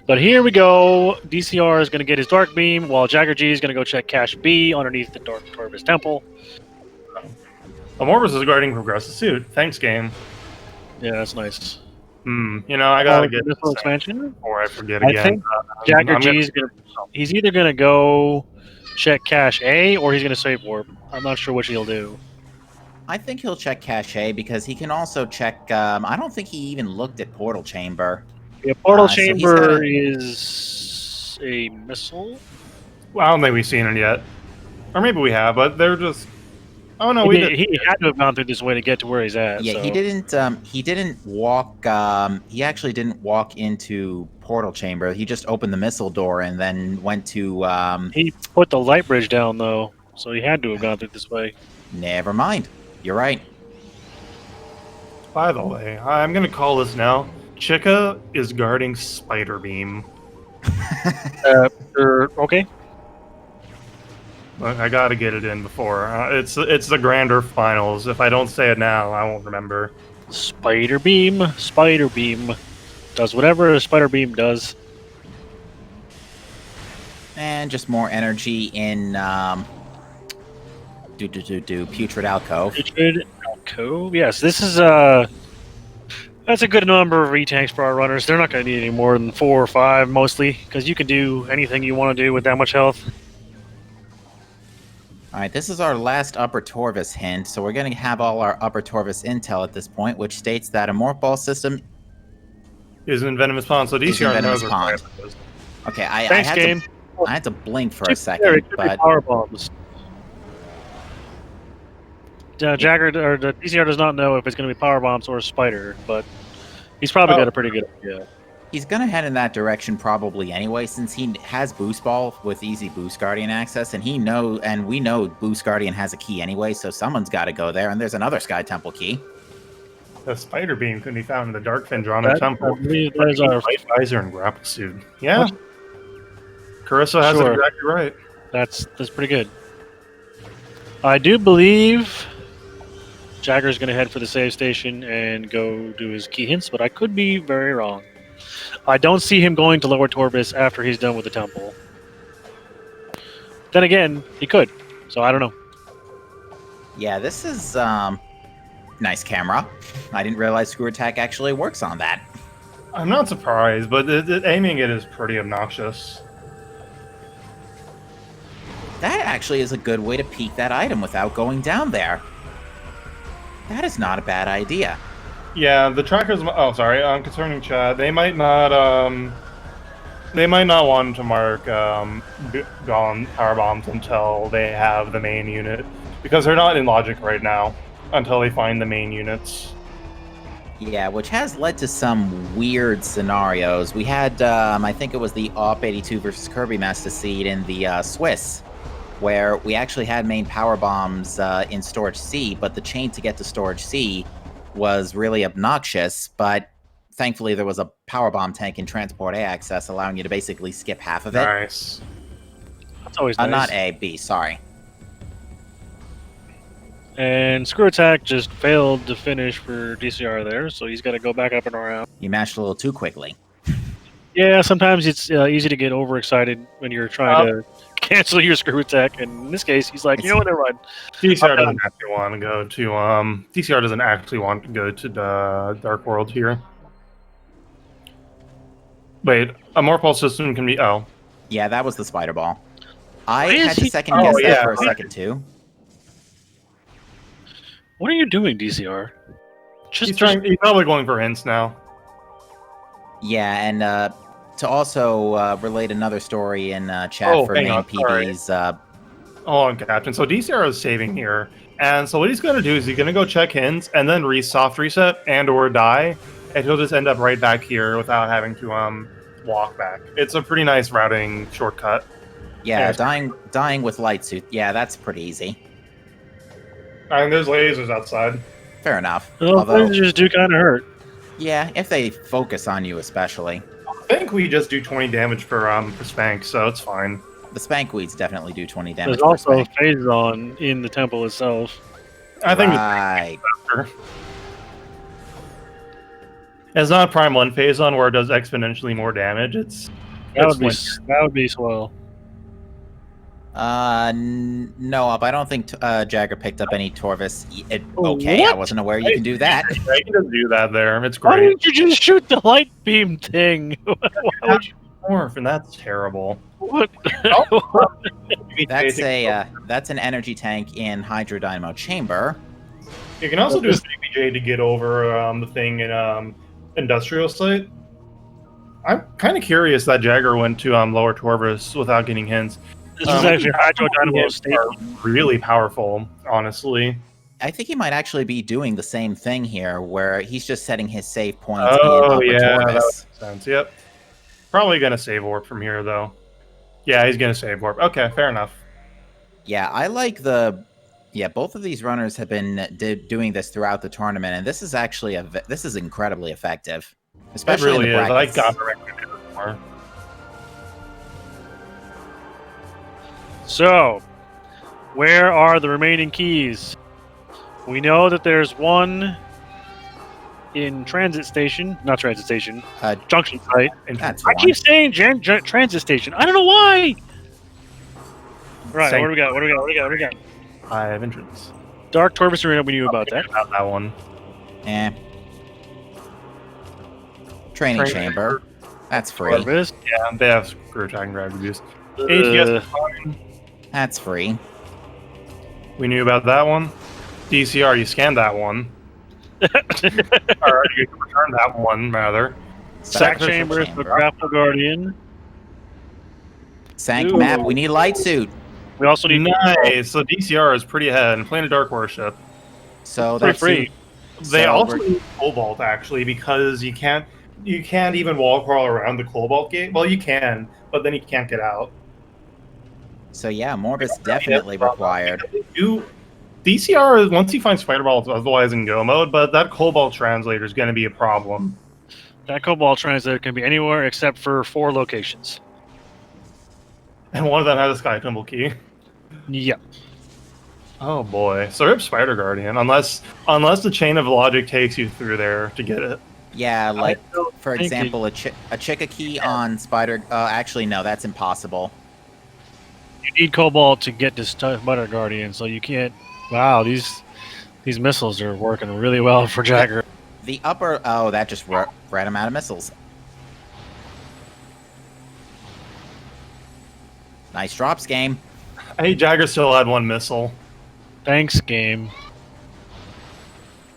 But here we go. DCR is going to get his Dark Beam, while JaggerG is going to go check Cache B underneath the Dark Torvus Temple. Amorphous is guarding Progressive Suit. Thanks, game. Yeah, that's nice. You know, I gotta get this this expansion. before I forget I again. think JaggerG is going to. He's either going to go check Cache A or he's going to save warp. I'm not sure which he'll do. I think he'll check Cache because he can also check. I don't think he even looked at Portal Chamber. Yeah, Portal So he's Chamber gotta- is a missile. Well, I don't think we've seen it yet. Or maybe we have, but they're just... Oh, no, He had to have gone through this way to get to where he's at. Yeah, so. he didn't. He didn't walk. He actually didn't walk into Portal Chamber. He just opened the missile door and then went to. He put the light bridge down, though, so he had to have gone through this way. Never mind. You're right. By the way, I'm going to call this now. Chica is guarding Spider Beam. Okay. I gotta get it in before. It's the grander finals. If I don't say it now, I won't remember. Spider Beam. Spider Beam. Does whatever a Spider Beam does. And just more energy in. Putrid Alcove. Putrid Alcove. Yes, this is that's a good number of retanks for our runners. They're not going to need any more than 4 or 5, mostly, because you can do anything you want to do with that much health. All right, this is our last Upper Torvus hint, so we're going to have all our Upper Torvus intel at this point, which states that a morph ball system. Is in Venomous Pond, so DCR Venomous knows Pond. where it is. Okay, I Thanks, had game. I had to blink for a There, second, it could be but power bombs. Jagger or the DCR does not know if it's going to be power bombs or a spider, but he's probably got a pretty good idea. he's going to head in that direction probably anyway, since he has Boost Ball with easy Boost Guardian access, and we know Boost Guardian has a key anyway, so someone's got to go there, and there's another Sky Temple key. The Spider Beam can be found in the Dark Fendrana Temple. I believe that is our. Light Visor and Grapple Suit. Yeah. Carissa has Sure. it exactly right. That's pretty good. I do believe Jagger's going to head for the save station and go do his key hints, but I could be very wrong. I don't see him going to Lower Torvus after he's done with the temple. Then again, he could, so I don't know. Yeah, this is nice camera. I didn't realize Screw Attack actually works on that. I'm not surprised, but aiming it is pretty obnoxious. That actually is a good way to peek that item without going down there. That is not a bad idea. Yeah, the trackers. Oh, sorry. Concerning chat, they might not want to mark Golem power bombs until they have the main unit, because they're not in logic right now until they find the main units. Yeah, which has led to some weird scenarios. We had, I think it was the Op-82 versus Kirby Master Seed in the Swiss, where we actually had main power bombs in Storage C, but the chain to get to Storage C was really obnoxious, but thankfully there was a power bomb tank in Transport A access, allowing you to basically skip half of it. Nice. That's always nice. Not A, B, sorry. And Screw Attack just failed to finish for DCR there, so he's got to go back up and around. You mashed a little too quickly. Yeah, sometimes it's easy to get overexcited when you're trying to cancel your Screw Attack, and in this case, he's like, you know what, never mind. DCR doesn't actually want to go to DCR doesn't actually want to go to the Dark World here. Wait, a Morphle system can be Yeah, that was the Spider Ball. I Why is had to he- second guess that yeah. for a second too. What are you doing, DCR? Just He's probably going for hints now. Yeah, and to also relate another story in chat Oh, for hang main on, sorry. PBs. Hold on, Captain. So DCR is saving here, and so what he's going to do is he's going to go check hints and then soft reset and/or die, and he'll just end up right back here without having to walk back. It's a pretty nice routing shortcut. Yeah, dying with light suit. Yeah, that's pretty easy. And there's lasers outside. Fair enough. Well, Although, just do kind of hurt. yeah, if they focus on you especially. I think we just do 20 damage for Spank, so it's fine. The Spankweeds definitely do 20 damage. There's also per a Phazon in the temple itself. I think right. it's not Prime 1 Phazon where it does exponentially more damage. That would be swell. No, I don't think Jagger picked up any Torvis. Okay, What? I wasn't aware you can do that. Yeah, you can just do that there. It's Why great. didn't you just shoot the light beam thing? Why would you? Morph, and that's terrible. What? That's an energy tank in Hydro Dynamo Chamber. You can also do a CBJ to get over the thing in Industrial Site. I'm kind of curious that Jagger went to lower Torvis without getting hints. This is actually Hydro Dynamo State. Really powerful, honestly. I think he might actually be doing the same thing here, where he's just setting his save points Oh, in Upper yeah, that Torvis. makes sense. Yep. Probably going to save warp from here, though. Yeah, he's going to save warp. Okay, fair enough. Yeah, I like the... Yeah, both of these runners have been doing this throughout the tournament, and this is actually this is incredibly effective. Especially it really in the is. brackets. I got to recommend it more. So, where are the remaining keys? We know that there's one in transit station, not transit station, junction site. That's I one. keep saying transit station. I don't know why. Right, Same. what do we got? I have entrance. Dark Torvis Arena, we knew about that. About that one. Training chamber. That's free. Torvis. Yeah, they have screw attack and gravity boost. ATS is fine. That's free. We knew about that one. DCR, you scanned that one. Or you can return that one, rather. Sack Chambers for Grapple Guardian. Sank Ooh. map. We need light suit. We also need Nice. So DCR is pretty ahead. And Planet Dark Worship. So pretty that's free. They So also we're- need Cobalt, actually, because you can't even wall crawl around the Cobalt gate. Well, you can, but then you can't get out. So yeah, Morbus definitely required. DCR, once he finds Spider Ball, it's otherwise in go mode, but that Cobalt translator is going to be a problem. That Cobalt Translator can be anywhere except for 4 locations. And one of them has a Sky Tumble key. Yep. Oh boy. So rip Spider Guardian, unless the chain of logic takes you through there to get it. Yeah, like for think example, a Chica key on Spider. Actually, no, that's impossible. You need Cobalt to get to Spider Guardian, so you can't. Wow, these missiles are working really well for Jagger. The upper. Oh, that just ran him out of missiles. Nice drops, game. Hey, Jagger still had one missile. Thanks, game.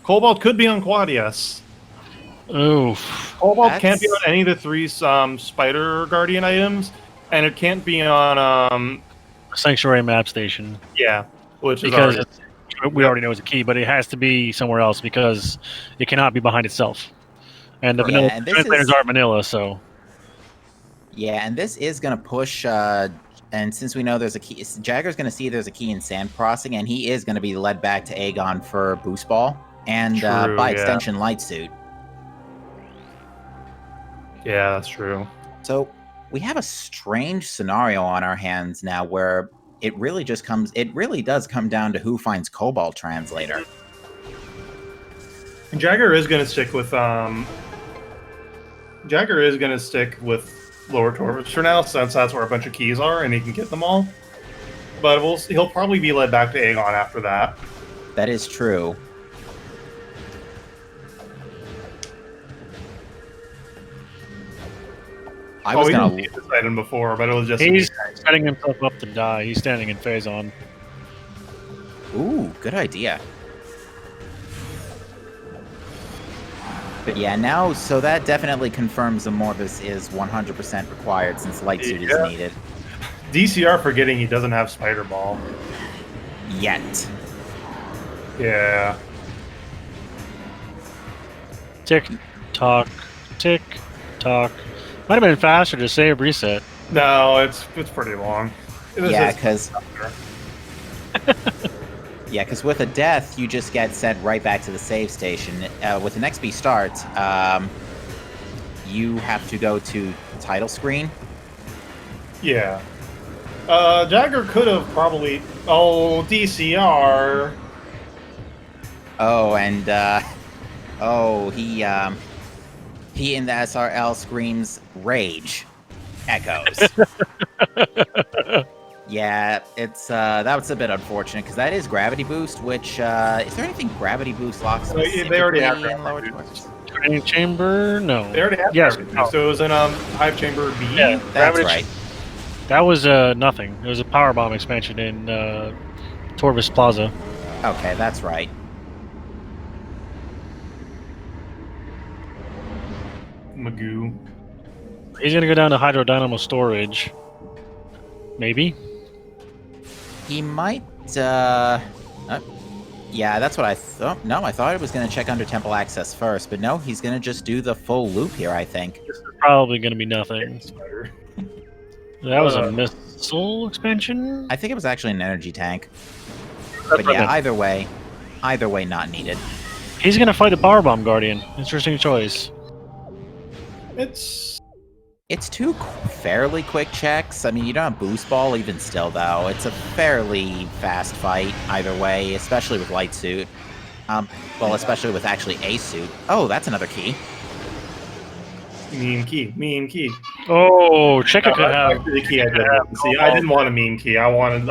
Cobalt could be on Quad, yes. Oof. Cobalt can't be on any of the 3 Spider Guardian items, and it can't be on Sanctuary Map Station. yeah, which is Because already, we already know it's a key, but it has to be somewhere else because it cannot be behind itself. And the vanilla and this translators is- aren't vanilla, so Yeah, and this is going to push. And since we know there's a key, Jagger's going to see there's a key in Sand Crossing, and he is going to be led back to Aegon for Boost Ball and True, by yeah. extension Light Suit. yeah, that's true. So we have a strange scenario on our hands now where it really does come down to who finds Cobalt Translator. And Jagger is going to stick with Lower Torvis for now, since that's where a bunch of keys are, and he can get them all. But he'll probably be led back to Aegon after that. That is true. I was we gonna. didn't see this item before, but it was just he's setting himself up to die. He's standing in Phazon. Ooh, good idea. But yeah, now, so that definitely confirms Amorbus is 100% required since Light Suit is needed. DCR forgetting he doesn't have Spider Ball. Yet. Yeah. Tick, tock, tick, tock. Might have been faster to save reset. No, it's pretty long. Yeah, because yeah, because with a death, you just get sent right back to the save station. With an XP start, you have to go to title screen. Yeah. Jagger could have probably... Oh, DCR. Oh, and he in the SRL screams rage echoes. Yeah, it's that was a bit unfortunate because that is gravity boost. Which is there anything gravity boost locks? They already have in lower gravity boost. Training chamber? No. They already have Yes. gravity boost. So it was in Hive Chamber B. Yeah, That's gravity- right. That was nothing. It was a power bomb expansion in Torvis Plaza. Okay, that's right. Magoo. He's gonna go down to hydrodynamo storage. Maybe. He might. Yeah, that's what I thought. No, I thought it was going to check under temple access first, but no, he's going to just do the full loop here. I think. This is probably gonna be nothing. Spider. That was a missile expansion. I think it was actually an energy tank. That's But what I yeah, meant. either way, not needed. He's gonna fight the power bomb guardian. Interesting choice. It's two fairly quick checks. I mean, you don't have boost ball even still, though. It's a fairly fast fight either way, especially with light suit. Well, especially with actually a suit. Oh, that's another key. Meme key. Oh, Chika could have. The key I didn't see. I didn't want a meme key. I wanted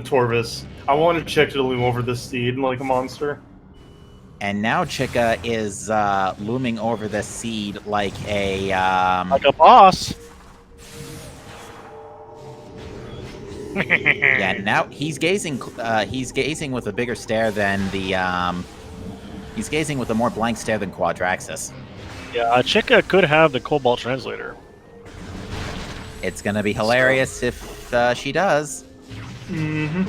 Torvis. I wanted Chick to loom over this seed like a monster. And now Chica is looming over the seed like a Like a boss. yeah. Now he's gazing. He's gazing with a bigger stare than the. He's gazing with a more blank stare than Quadraxis. Yeah, Chika could have the Cobalt Translator. It's gonna be hilarious if she does. Mm-hmm.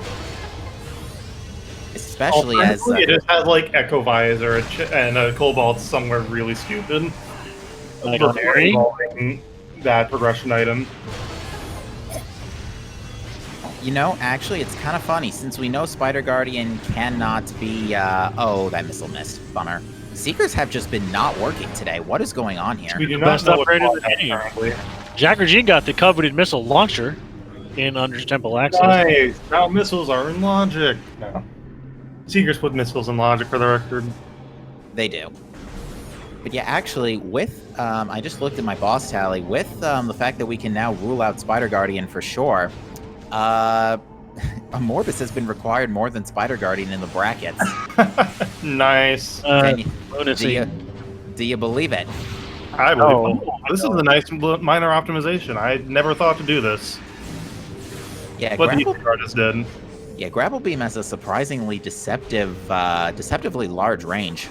Especially as it just has like Echo Visor and a Cobalt somewhere really stupid. Like for on Airy? involving that progression item. you know, actually, it's kind of funny since we know Spider Guardian cannot be. Oh, that missile missed. Bummer. Seekers have just been not working today. What is going on here? We do Best not know upgrade in what the game. currently. JaggerG got the coveted missile launcher in under temple access. Nice. Now missiles are in logic. No. Seekers put missiles in logic for the record. They do. But yeah, actually, with I just looked at my boss tally. With the fact that we can now rule out Spider Guardian for sure, Amorbus has been required more than Spider Guardian in the brackets. Nice. Do you believe it? I believe Oh, this is a nice minor optimization. I never thought to do this. Yeah, But the artist did. Yeah, Grapple Beam has a surprisingly deceptively large range.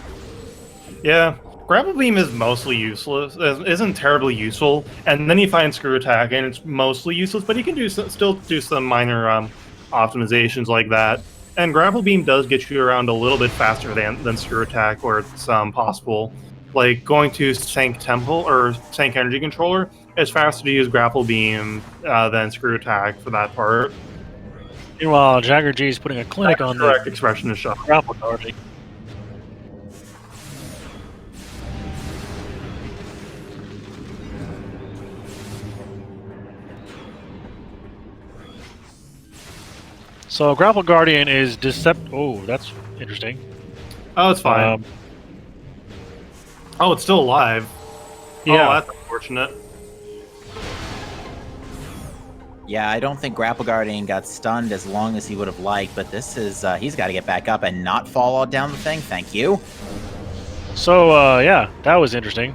Yeah. Grapple Beam is mostly useless, isn't terribly useful, and then you find Screw Attack, and it's mostly useless, but you can still do some minor optimizations like that. And Grapple Beam does get you around a little bit faster than Screw Attack, where it's possible. Like, going to Sank Temple, or Sank Energy Controller, it's faster to use Grapple Beam than Screw Attack for that part. Meanwhile, JaggerG is putting a clinic on Correct the expression is shot. grapple guardian. So grapple guardian is Oh, that's interesting. Oh, it's fine. Oh, it's still alive. Yeah. Oh, that's unfortunate. Yeah, I don't think Grapple Guardian got stunned as long as he would have liked, but this is he's got to get back up and not fall all down the thing. Thank you. So yeah, that was interesting.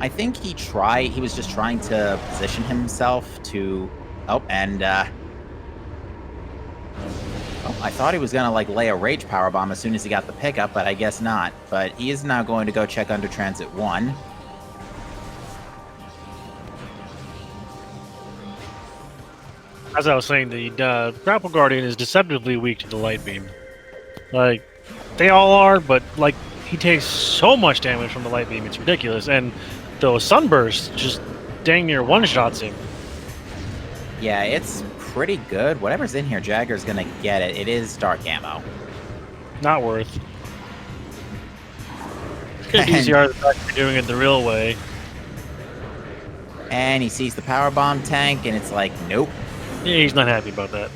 I think he was just trying to position himself to. Oh, and oh, I thought he was gonna like lay a rage powerbomb as soon as he got the pickup, but I guess not. But he is now going to go check under transit 1. As I was saying, the Grapple Guardian is deceptively weak to the light beam. Like, they all are, but like he takes so much damage from the light beam, it's ridiculous. And those sunbursts just dang near one-shots him. Yeah, it's pretty good. Whatever's in here, Jagger's gonna get it. It is dark ammo. Not worth. DCR the fact they're doing it the real way. And he sees the powerbomb tank, and it's like, nope. Yeah, he's not happy about that.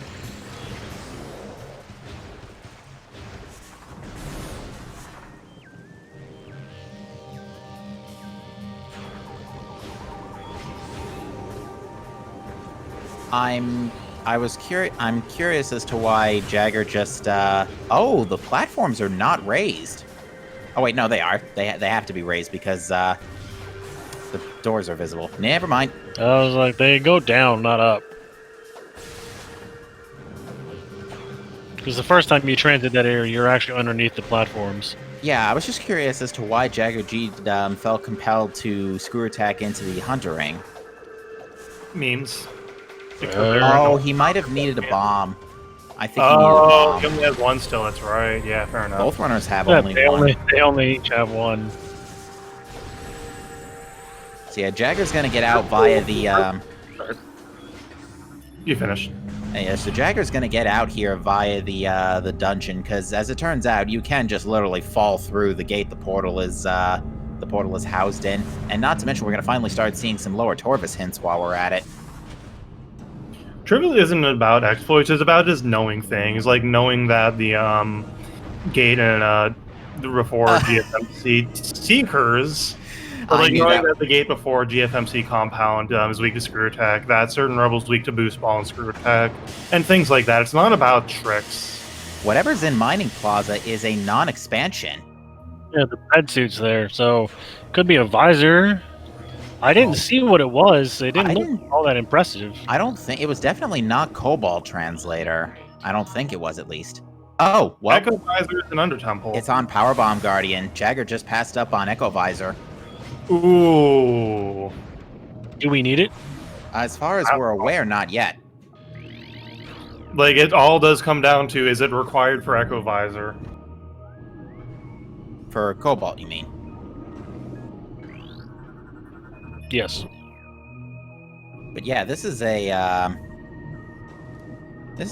I'm curious as to why Jagger just oh, the platforms are not raised. Oh wait, no, they are. They have to be raised because the doors are visible. Never mind. I was like, they go down, not up. Because the first time you transit that area, you're actually underneath the platforms. Yeah, I was just curious as to why JaggerG felt compelled to screw attack into the hunter ring. Memes. Oh, he might have needed a bomb. I think he needed a Oh, bomb. he only has one still, that's right. Yeah, fair enough. Both runners have Yeah, only they one. they only each have one. So yeah, Jagger's gonna get out via the You finished. yeah, so Jagger's gonna get out here via the dungeon, because as it turns out, you can just literally fall through the gate the portal is housed in. And not to mention, we're gonna finally start seeing some lower Torvis hints while we're at it. Trivial isn't about exploits, it's about just knowing things, like knowing that the gate and the before GFMC seekers, or I like knew knowing that. that the gate before GFMC compound is weak to screw attack, that certain rebels weak to boost ball and screw attack, and things like that. It's not about tricks. Whatever's in Mining Plaza is a non-expansion. Yeah, the red suit's there, so could be a visor. I didn't see what it was. It didn't look all that impressive. I don't think it was definitely not Cobalt Translator. I don't think it was, at least. Oh, well, Echo Visor is an Under Temple. it's on Powerbomb Guardian. Jagger just passed up on Echo Visor. Ooh. Do we need it? As far as we're aware, not yet. Like, it all does come down to, is it required for Echo Visor? For Cobalt, you mean? Yes. But yeah, this is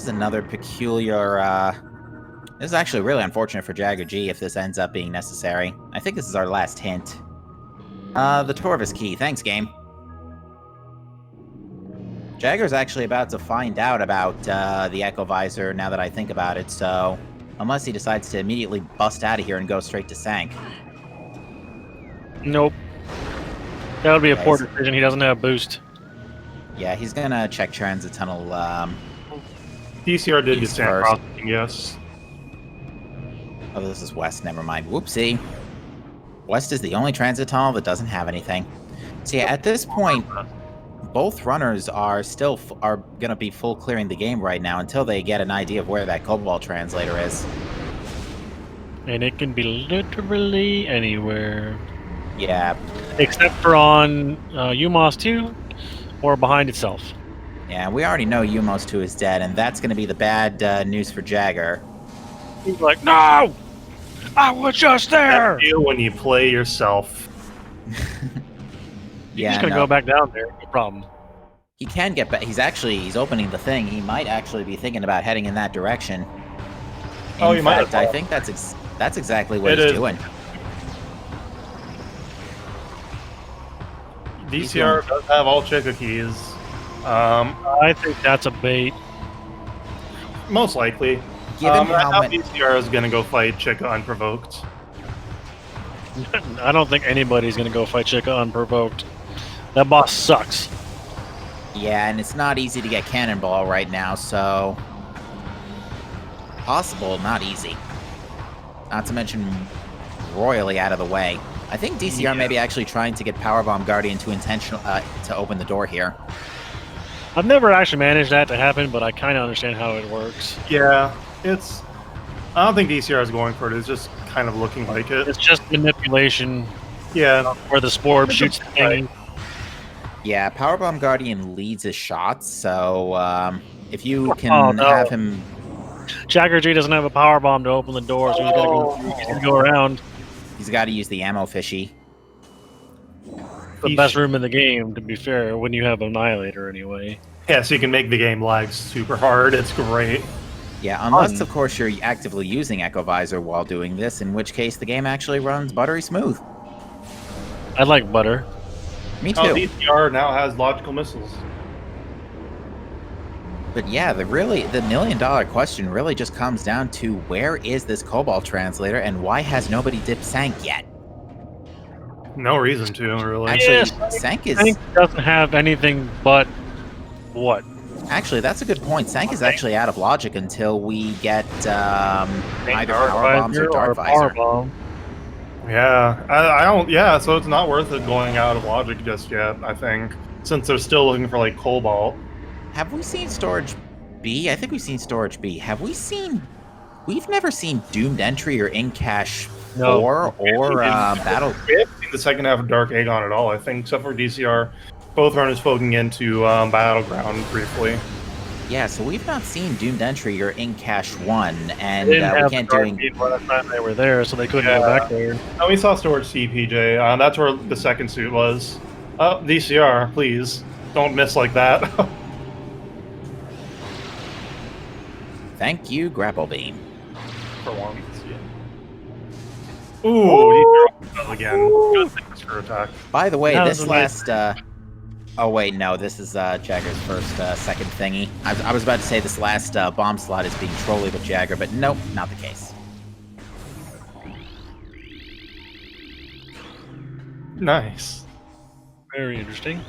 another peculiar. This is actually really unfortunate for JaggerG if this ends up being necessary. I think this is our last hint. The Torvis key. Thanks, game. Jagger's actually about to find out about the Echo Visor now that I think about it, so unless he decides to immediately bust out of here and go straight to Sank. Nope. That would be a Yeah, poor decision. He doesn't have boost. Yeah, he's gonna check Transit Tunnel. DCR did East get sand first. processing, yes. Oh, this is West. Never mind. Whoopsie. West is the only transit tunnel that doesn't have anything. So yeah, at this point, both runners are still are gonna be full clearing the game right now until they get an idea of where that Cobalt Translator is. And it can be literally anywhere. Yeah, Except for on UMOS 2 or behind itself. yeah. We already know Umos 2 is dead, and that's gonna be the bad news for Jagger. He's like, no! I was just there! That's you when you play yourself. He's just gonna go back down there, no problem. He can get back. He's opening the thing. He might actually be thinking about heading in that direction. Oh, In you might fact, as I well. think that's exactly what It he's is. doing. DCR does have all Chica keys. I think that's a bait. Most likely. Given I how doubt many, DCR is gonna go fight Chica unprovoked. I don't think anybody's gonna go fight Chica unprovoked. That boss sucks. yeah, and it's not easy to get Cannonball right now, so possible, not easy. Not to mention royally out of the way. I think DCR may be actually trying to get Powerbomb Guardian to open the door here. I've never actually managed that to happen, but I kind of understand how it works. Yeah, It's. I don't think DCR is going for it. It's just kind of looking like it. It's just manipulation Yeah. where the spore shoots the thingy. Yeah, Powerbomb Guardian leads his shots, so if you can Oh, no. have him... JaggerG doesn't have a power bomb to open the door, so he's gonna go around He's got to use the ammo fishy. the best room in the game, to be fair, when you have Annihilator anyway. Yeah, so you can make the game lag super hard. It's great. Yeah, unless, of course, you're actively using Echo Visor while doing this, in which case the game actually runs buttery smooth. I like butter. Me too. Oh, DCR now has logical missiles. But yeah, the $1 million question really just comes down to where is this Cobalt translator and why has nobody dipped Sank yet? No reason to, really. Actually, Yeah, Sank is... Tank doesn't have anything but what? Actually, that's a good point. Sank is actually out of logic until we get either Power Bombs or Dark Power Visor. Bomb. Yeah, I don't. Yeah, so it's not worth it going out of logic just yet. I think since they're still looking for like Cobalt. Have we seen Storage B? I think we've seen Storage B. Have we seen... We've never seen Doomed Entry or Incash 4 or Battle... We haven't seen the second half of Dark Aegon at all, I think, except for DCR. Both runners poking into Battleground briefly. Yeah, so we've not seen Doomed Entry or Incash 1, and They didn't we have can't the do... dark bead by the time they were there, so they couldn't go back there. And we saw Storage C, PJ. That's where the second suit was. DCR, please. Don't miss like that. Thank you, Grapple Beam. For once, yeah. Ooh, DCR again. Good thing for attack. By the way, That this was a nice- last... Oh wait, no, this is Jagger's first second thingy. I was about to say this last bomb slot is being trolly with Jagger, but nope, not the case. Nice. Very interesting.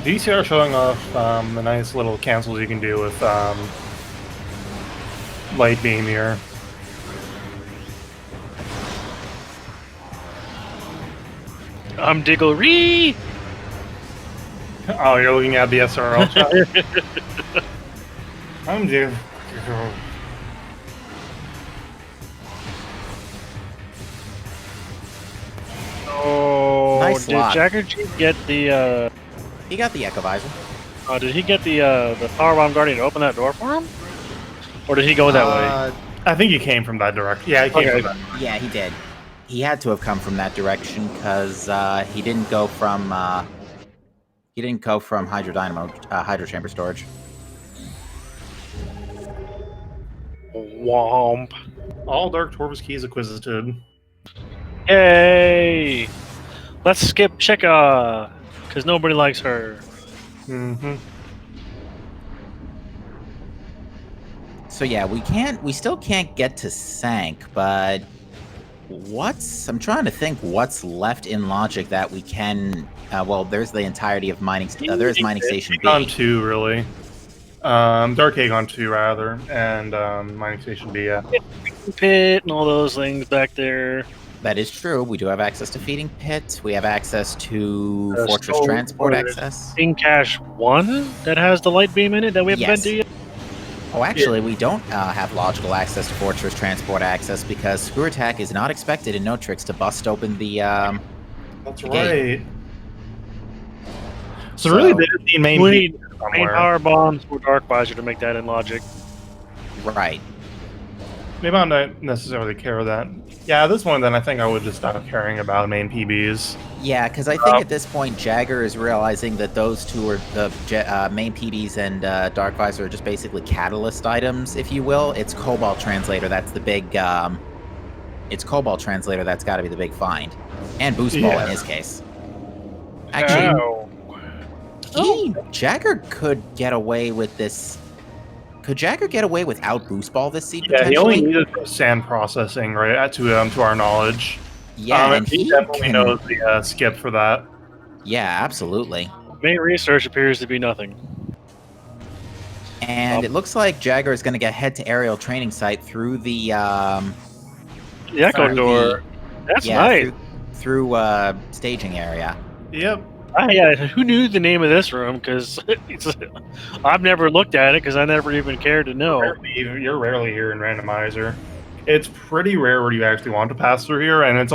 DCR showing off the nice little cancels you can do with Light Beam here. I'm Diggleree! Oh, you're looking at the SRL chat? I'm Div. Oh, Nice did lot. JaggerG get the, He got the Echo Visor. did he get the Powerbomb Guardian to open that door for him? Or did he go that way? I think he came from that direction. Yeah, he came Okay. from that. Yeah, he did. He had to have come from that direction because he didn't go from Hydro Chamber storage. Womp. All Dark Torvus keys acquisited. Yay! Let's skip Cheka, because nobody likes her. Mm-hmm. So yeah, we still can't get to Sank, but I'm trying to think what's left in logic that we can, well, there's the entirety of mining, there's Mining Station B. Aegon 2, really. Dark Aegon 2, rather, and Mining Station B, yeah. Pit and all those things back there. That is true. We do have access to Feeding Pit. We have access to There's Fortress no- Transport there's access. Incash 1 that has the light beam in it that we haven't Yes. been to yet. Oh, actually, we don't have logical access to Fortress Transport access because Screw Attack is not expected in No Tricks to bust open the... That's the right. gate. So really, they just need main We key need main somewhere. power bombs or Dark Visor to make that in logic. Right. Maybe I don't necessarily care of that. Yeah, this one, then I think I would just stop caring about main PBs. Yeah, because I think at this point, Jagger is realizing that those two are the main PBs and Dark Visor are just basically catalyst items, if you will. It's Cobalt Translator that's the big... it's Cobalt Translator that's got to be the big find. And Boost Ball in his case. Actually, Jagger could get away with this... Could Jagger get away without Boost Ball this seed, Yeah, he potentially? only needed for sand processing, right? To our knowledge. Yeah, and he he definitely can... knows the skip for that. Yeah, absolutely. Main research appears to be nothing. And it looks like Jagger is going to get head to aerial training site through the The Echo through Door. That's yeah, nice. through staging area. Yep. Yeah, who knew the name of this room? Because I've never looked at it because I never even cared to know. You're rarely here in Randomizer. It's pretty rare where you actually want to pass through here, and it's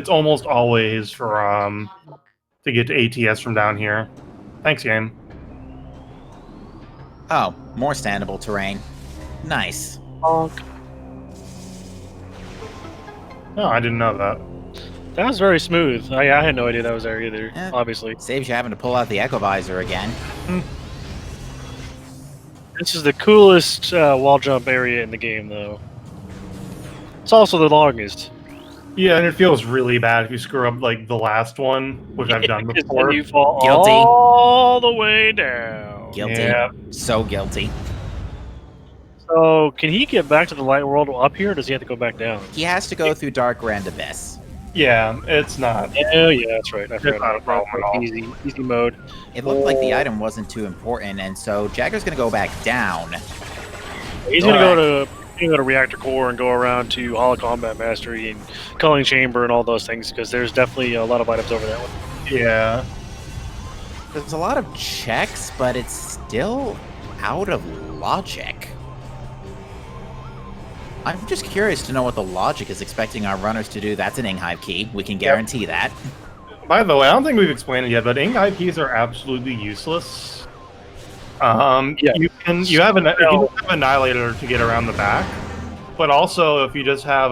almost always for to get to ATS from down here. Thanks, game. Oh, more standable terrain. Nice. Honk. No, I didn't know that. That was very smooth. I had no idea that was there either. Eh. Obviously, Saves you having to pull out the echo visor again. this is the coolest wall jump area in the game, though. It's also the longest. Yeah, and it feels really bad if you screw up like the last one, which I've done Because before. then you fall Guilty. all the way down. Guilty. Yeah. So guilty. So, can he get back to the light world up here, or does he have to go back down? He has to go through Dark Grand Abyss. Yeah, it's not. Oh, yeah, that's right. I forgot not a about problem at all. Easy mode. It looked like the item wasn't too important, and so Jagger's going to go back down. He's gonna go to Reactor Core and go around to Holo Combat Mastery and Culling Chamber and all those things because there's definitely a lot of items over that one. Yeah. There's a lot of checks, but it's still out of logic. I'm just curious to know what the logic is expecting our runners to do. That's an Inghive key. We can guarantee that. By the way, I don't think we've explained it yet, but Inghive keys are absolutely useless. Yeah. You have an Annihilator to get around the back, but also if you just have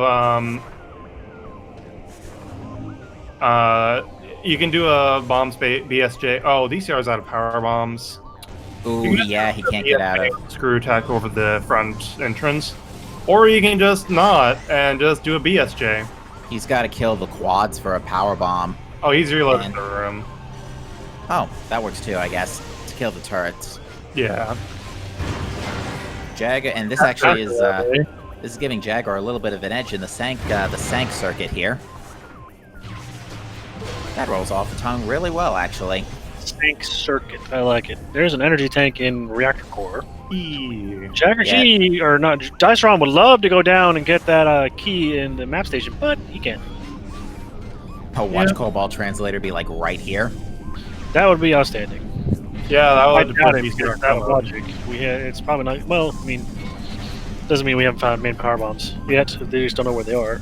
you can do a bomb space BSJ. Oh, DCR's out of power bombs. Ooh, yeah, he can't get out of. Screw attack over the front entrance, or you can just not and just do a BSJ. He's got to kill the quads for a power bomb. Oh, he's reloading And- the room. Oh, that works too, I guess, to kill the turrets. Yeah. Jagger, and this actually is this is giving Jagger a little bit of an edge in the sank circuit here. That rolls off the tongue really well, actually. Tank circuit. I like it. There's an energy tank in Reactor Core. Yeah. JaggerG, or not, Dyceron would love to go down and get that key in the map station, but he can't. Oh, watch Cobalt Translator be like right here. That would be outstanding. Yeah, that I would doubt be it because that logic. It's probably not. Well, I mean, doesn't mean we haven't found main power bombs yet. They just don't know where they are.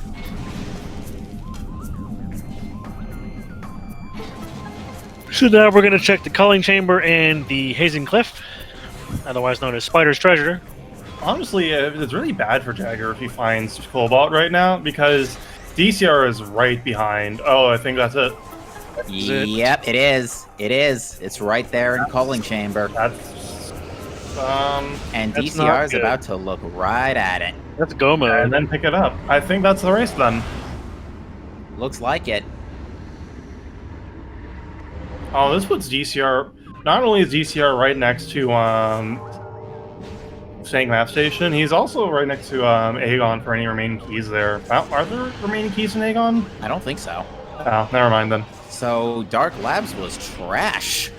So now we're gonna check the Culling Chamber and the Hazing Cliff, otherwise known as Spider's Treasure. Honestly, it's really bad for Jagger if he finds Cobalt right now because DCR is right behind. Oh, I think that's it. it. Yep, it is. It is. It's right there in Culling Chamber. That's And That's DCR not is good. about to look right at it. That's go and mode. then pick it up. I think that's the race then. Looks like it. Oh, this puts DCR. Not only is DCR right next to Snake Map Station, he's also right next to Aegon for any remaining keys there. Are there remaining keys in Aegon? I don't think so. Oh, never mind then. So Dark Labs was trash.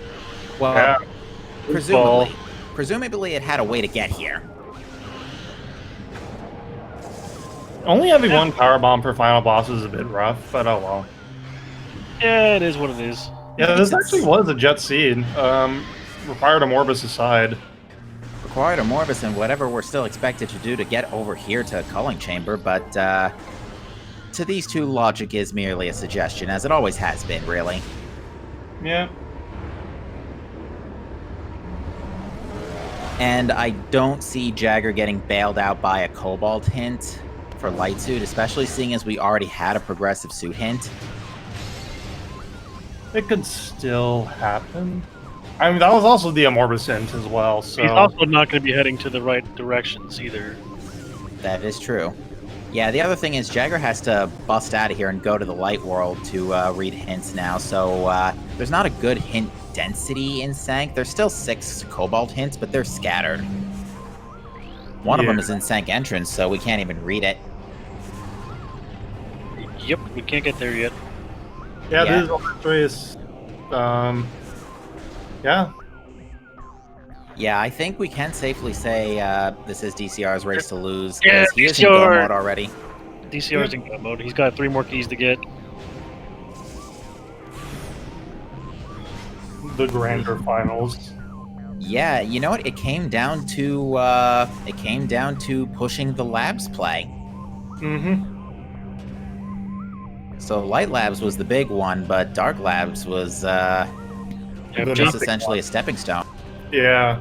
Well, Yeah. presumably it had a way to get here. Only having one power bomb per final boss is a bit rough, but oh well. Yeah, it is what it is. Yeah, this actually was a Jet Seed. Required a Morbus aside. Required a Morbus and whatever we're still expected to do to get over here to Culling Chamber, but to these two, logic is merely a suggestion, as it always has been, really. Yeah. And I don't see Jagger getting bailed out by a Cobalt hint for Light Suit, especially seeing as we already had a progressive suit hint. It could still happen. I mean, that was also the Morbus hint as well, so... He's also not going to be heading to the right directions either. That is true. Yeah, the other thing is Jagger has to bust out of here and go to the Light World to read hints now, so there's not a good hint density in Sank. There's still 6 Cobalt hints, but they're scattered. One of them is in Sank entrance, so we can't even read it. Yep, we can't get there yet. Yeah, Yeah. this is the race. Yeah. Yeah, I think we can safely say this is DCR's race to lose. Yeah, Because he is in go DCR. mode already. DCR's in go mode. He's got 3 more keys to get. the grander finals. Yeah, you know what? It came down to pushing the labs play. Mm-hmm. So Light Labs was the big one, but Dark Labs was Yeah, The just nothing essentially one. a stepping stone. Yeah.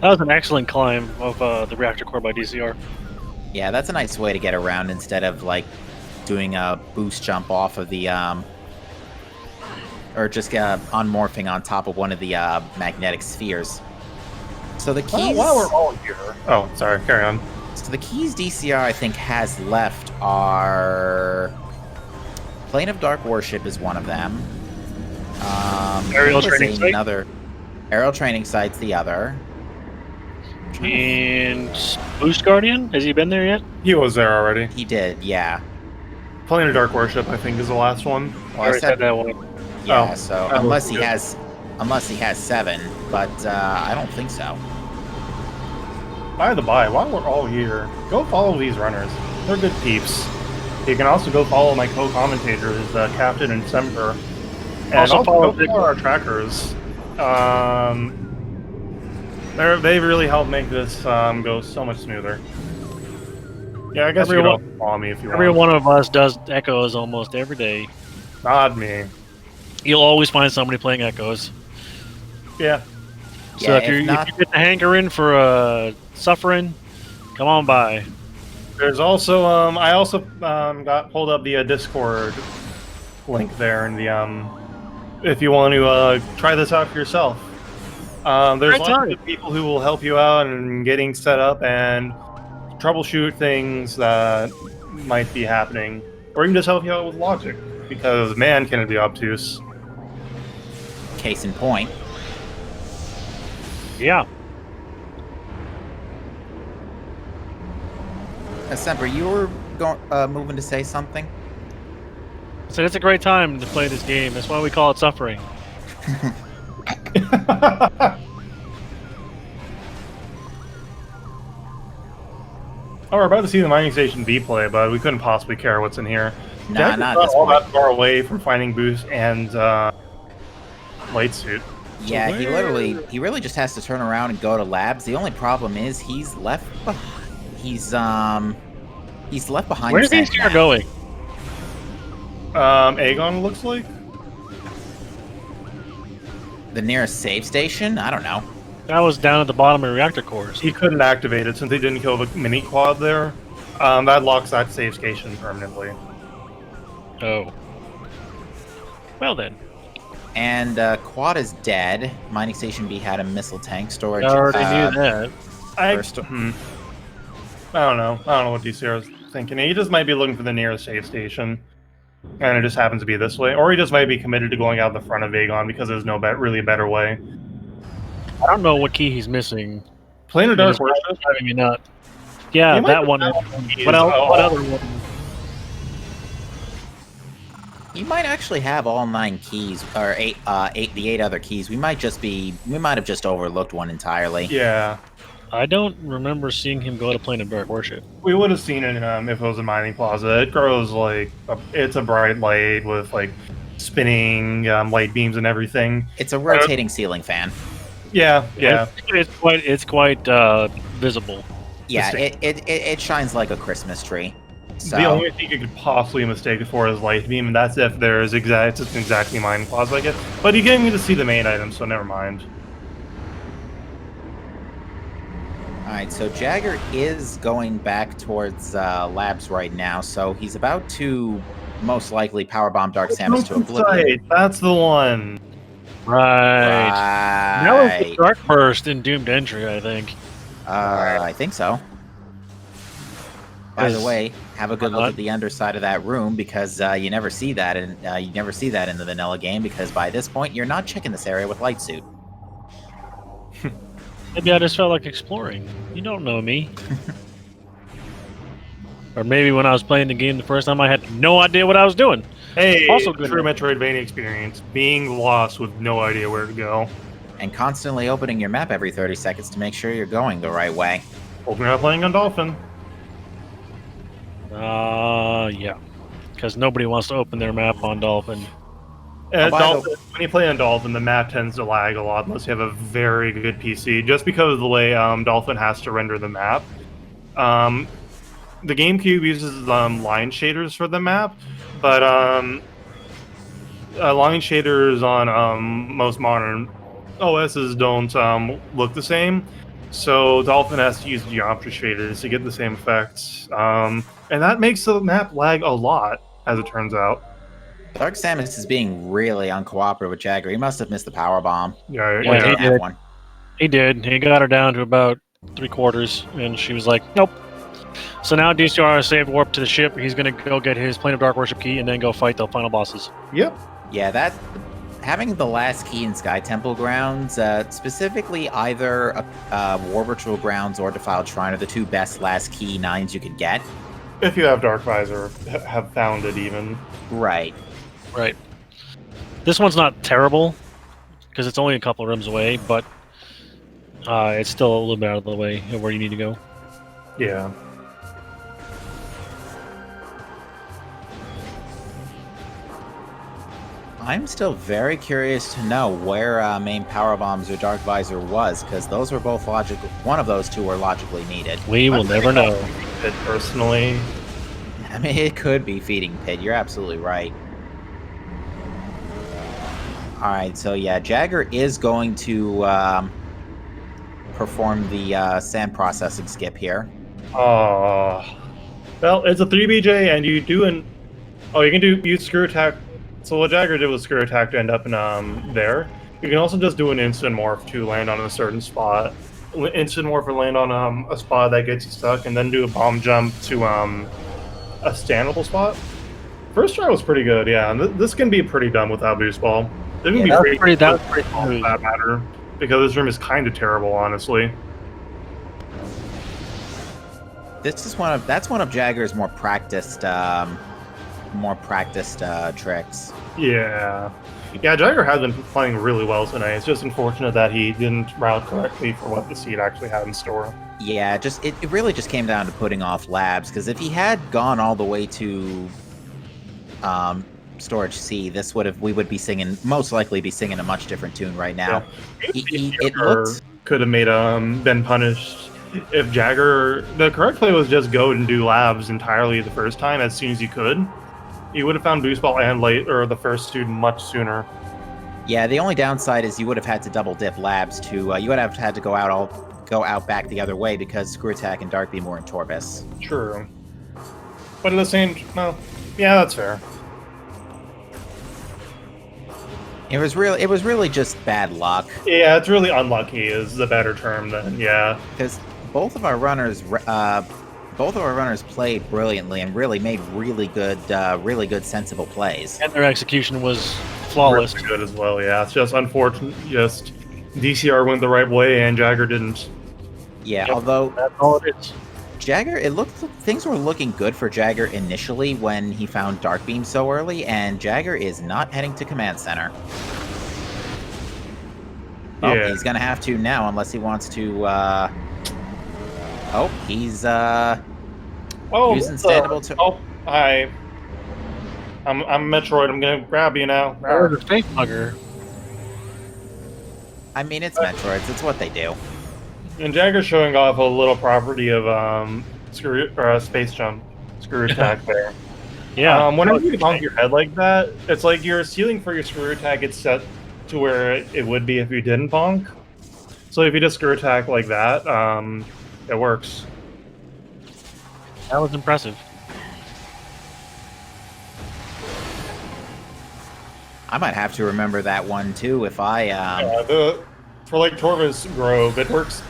that was an excellent climb of the reactor core by DCR. Yeah, that's a nice way to get around instead of like doing a boost jump off of the or just unmorphing on top of one of the magnetic spheres. So the keys. While we're all here. Oh, sorry. Carry on. So the keys DCR I think has left are Plane of Dark Worship is one of them. Aerial what was training site? another aerial training site's the other. And Boost Guardian, has he been there yet? He was there already. He did, yeah. Plane of Dark Worship, I think, is the last one. Well, I already said that one. yeah. Oh, So that unless looks he good. has 7, but I don't think so. By the by, while we're all here, go follow these runners. They're good peeps. You can also go follow my co-commentators, Captain and Semper. And Also follow go follow our trackers. They really helped make this go so much smoother. Yeah, I guess you Everyone- can follow me if you Every want. one of us does echoes almost every day. Not me. You'll always find somebody playing echoes. Yeah. So Yeah, if you not- get the hankering for suffering, come on by. There's also I also got pulled up the Discord link there in the if you want to try this out for yourself. There's Great lots time. of people who will help you out in getting set up and troubleshoot things that might be happening, or even just help you out with logic, because man, can it be obtuse. Case in point. Yeah. Semper, you were moving to say something? So it's a great time to play this game. That's why we call it suffering. Oh, we're about to see the mining station V play, but we couldn't possibly care what's in here. Nah, Jack is not at not this all point. that far away from finding Boost and Light Suit. Yeah, So he really just has to turn around and go to labs. The only problem is he's left behind. He's left behind. Where's Sand DCR Map. going? Aegon looks like? The nearest save station? I don't know. That was down at the bottom of reactor cores. He couldn't activate it since he didn't kill the mini quad there. That locks that save station permanently. Oh. Well then. And Quad is dead. Mining Station B had a missile tank storage. I already knew that. I First- don't know. I don't know what DCR is thinking. He just might be looking for the nearest save station. And it just happens to be this way. Or he just might be committed to going out the front of Aegon because there's no really better way. I don't know what key he's missing. Plane of Dark It's Worship? driving me nuts. Yeah, You might that have one. that one key What as else? well. What other one? You might actually have all 9 keys, or the 8 other keys. We might have just overlooked one entirely. Yeah. I don't remember seeing him go to Plane of Dark Worship. We would have seen it if it was a mining plaza. It grows like it's a bright light with like spinning light beams and everything. It's a rotating ceiling fan. Yeah, yeah. It's quite visible. Yeah, Mistake. it shines like a Christmas tree. So The only thing you could possibly mistake it for is light beam, and that's if there's it's just exactly mining plaza, I guess. But you getting me to see the main item, so never mind. all right, so Jagger is going back towards labs right now. So he's about to most likely powerbomb Dark Samus to oblivion. Right, that's the one. Right. That was the Right. Dark Burst in Doomed Entry, I think. I think so. By the Is- way, have a good look What? at the underside of that room because you never see that, and you never see that in the vanilla game because by this point you're not checking this area with light suit. Maybe I just felt like exploring. You don't know me. Or maybe when I was playing the game the first time, I had no idea what I was doing. Hey, Also good true one. Metroidvania experience. Being lost with no idea where to go. And constantly opening your map every 30 seconds to make sure you're going the right way. Hope you're not playing on Dolphin. Yeah. Because nobody wants to open their map on Dolphin. Dolphin, when you play on Dolphin, the map tends to lag a lot unless you have a very good PC, just because of the way Dolphin has to render the map. The GameCube uses line shaders for the map, but line shaders on most modern OSs don't look the same. So Dolphin has to use geometry shaders to get the same effects, and that makes the map lag a lot, as it turns out. Dark Samus is being really uncooperative with Jagger. He must have missed the power bomb. Yeah, Yeah, He he didn't have did. one. He did. He got her down to about 3/4, and she was like, "Nope." So now DCR saved warp to the ship. He's gonna go get his Plane of Dark Worship key and then go fight the final bosses. Yep. Yeah, that having the last key in Sky Temple grounds, specifically either War Ritual grounds or Defiled Shrine, are the two best last key 9s you could get. If you have Dark Visor, have found it even. Right. Right. This one's not terrible because it's only a couple of rooms away, but it's still a little bit out of the way of where you need to go. Yeah. I'm still very curious to know where main power bombs or Dark Visor was, because those were both logical. One of those two were logically needed. We will never know. It personally. I mean, it could be Feeding Pit. You're absolutely right. All right, so yeah, Jagger is going to perform the sand processing skip here. Well, it's a 3BJ, and you do an. Oh, you can use screw attack. So what Jagger did was screw attack to end up in there. You can also just do an instant morph to land on a certain spot. Instant morph or land on a spot that gets you stuck, and then do a bomb jump to a standable spot. First try was pretty good, yeah. And this can be pretty dumb without boost ball. It can be that pretty was pretty for smooth. that matter, because this room is kind of terrible, honestly. This is that's one of Jagger's more practiced tricks. Yeah. Yeah, Jagger has been playing really well tonight. It's just unfortunate that he didn't route correctly for what the seed actually had in store. Yeah, it really just came down to putting off labs, because if he had gone all the way to Storage C, we would be singing, most likely be singing a much different tune right now. Yeah. It looked could have made been punished if Jagger. The correct play was just go and do labs entirely the first time as soon as you could. You would have found boost ball and the first two much sooner. Yeah, the only downside is you would have had to double dip labs to. You would have had to go out back the other way, because Screw Attack and Dark Beam were in Torbis. True. But at the same, well, yeah, that's fair. It was really just bad luck. Yeah, it's really unlucky is the better term then. Yeah. Because both of our runners played brilliantly and really made really good, sensible plays. And their execution was flawless. Really good as well. Yeah, it's just unfortunate. Just DCR went the right way and Jagger didn't. Yeah, Yep, although that's all it is. Jagger, things were looking good for Jagger initially when he found Dark Beam so early, and Jagger is not heading to Command Center. Oh, Yeah. he's gonna have to now, unless he wants to. He's using standable to. Oh, hi. I'm Metroid. I'm gonna grab you now. Or the fake bugger. I mean, it's Metroids. It's what they do. And Jagger's showing off a little property of space jump, screw attack there. Yeah. Whenever you bonk your head like that, it's like your ceiling for your screw attack gets set to where it would be if you didn't bonk. So if you just screw attack like that, it works. That was impressive. I might have to remember that one too if I. For like Torva's Grove, it works.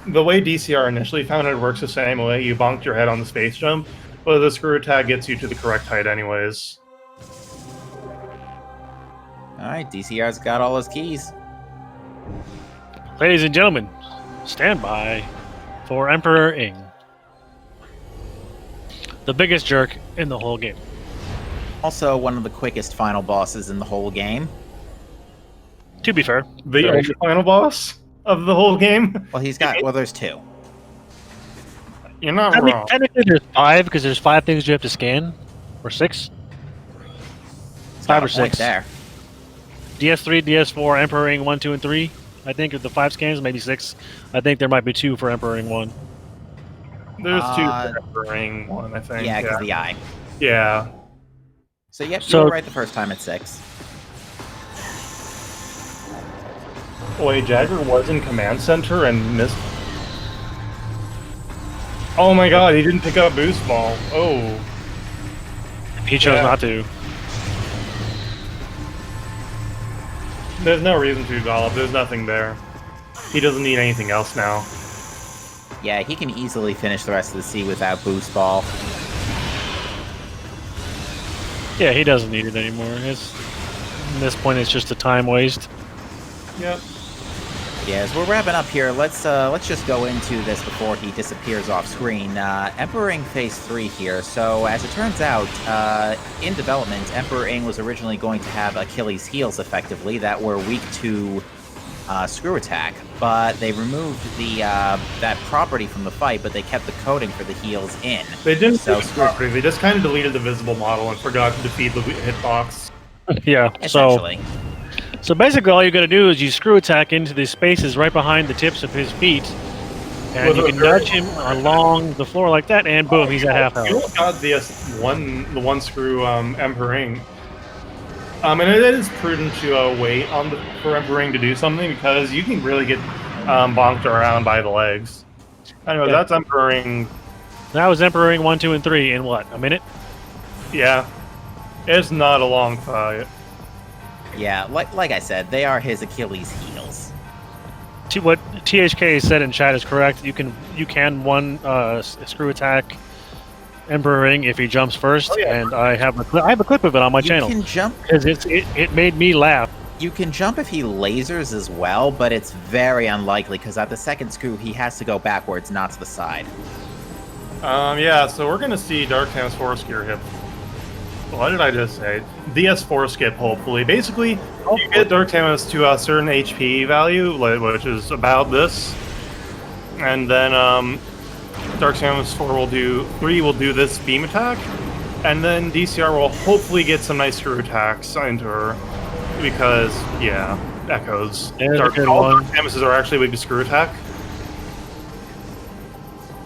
The way DCR initially found it works the same way. You bonked your head on the space jump, but the screw attack gets you to the correct height anyways. All right, DCR's got all his keys. Ladies and gentlemen, stand by for Emperor Ing. The biggest jerk in the whole game. Also, one of the quickest final bosses in the whole game. To be fair. The Very only true. final boss of the whole game. Well, there's two. You're not I mean, wrong. technically there's 5, because there's 5 things you have to scan. Or 6. It's 5 got or a point 6. there. DS3, DS4, Emperor Ring 1, 2, and 3. I think of the 5 scans, maybe 6. I think there might be 2 for Emperor Ring 1. There's 2 for Ring 1, I think. Yeah, because the eye. Yeah. So yep, So- you were right the first time at 6. Wait, Jagger was in Command Center and missed. Oh my god, he didn't pick up Boost Ball. Oh. He chose Yeah. not to. There's no reason to, Golub. There's nothing there. He doesn't need anything else now. Yeah, he can easily finish the rest of the seed without Boost Ball. Yeah, he doesn't need it anymore. At this point, it's just a time waste. Yep. Yeah, as we're wrapping up here, let's just go into this before he disappears off screen. Emperor Ring Phase 3 here. So, as it turns out, in development, Emperor Ing was originally going to have Achilles' heels, effectively, that were weak to screw attack. But they removed that property from the fight, but they kept the coding for the heels in. They didn't So so property. They just kind of deleted the visible model and forgot to defeat the hitbox. Yeah, Essentially. So basically, all you got to do is you screw attack into the spaces right behind the tips of his feet, and With you a can very- nudge him along the floor like that, and boom, he's at half You health. got the one screw Emperor Ring. And it is prudent to wait for Emperor Ring to do something because you can really get bonked around by the legs. Anyway, Yeah. that's Emperor Ring. That was Emperor Ring 1, 2, and 3 in what, a minute? Yeah, it's not a long fight. Yeah, like I said, they are his Achilles' heels. What THK said in chat is correct. You can one screw attack Emperor Ring if he jumps first, Oh, yeah. and I have a clip of it on my You channel can jump. because it made me laugh. You can jump if he lasers as well, but it's very unlikely because at the second screw he has to go backwards, not to the side. Yeah, so we're gonna see Dark Time's Force Gear hit. What did I just say? DS4 skip, hopefully. Basically, you get Dark Timus to a certain HP value, which is about this, and then Dark Timus 3 will do this beam attack, and then DCR will hopefully get some nice screw attacks into her, because yeah, echoes. There's a good all one. Dark Timuses are actually weak to screw attack.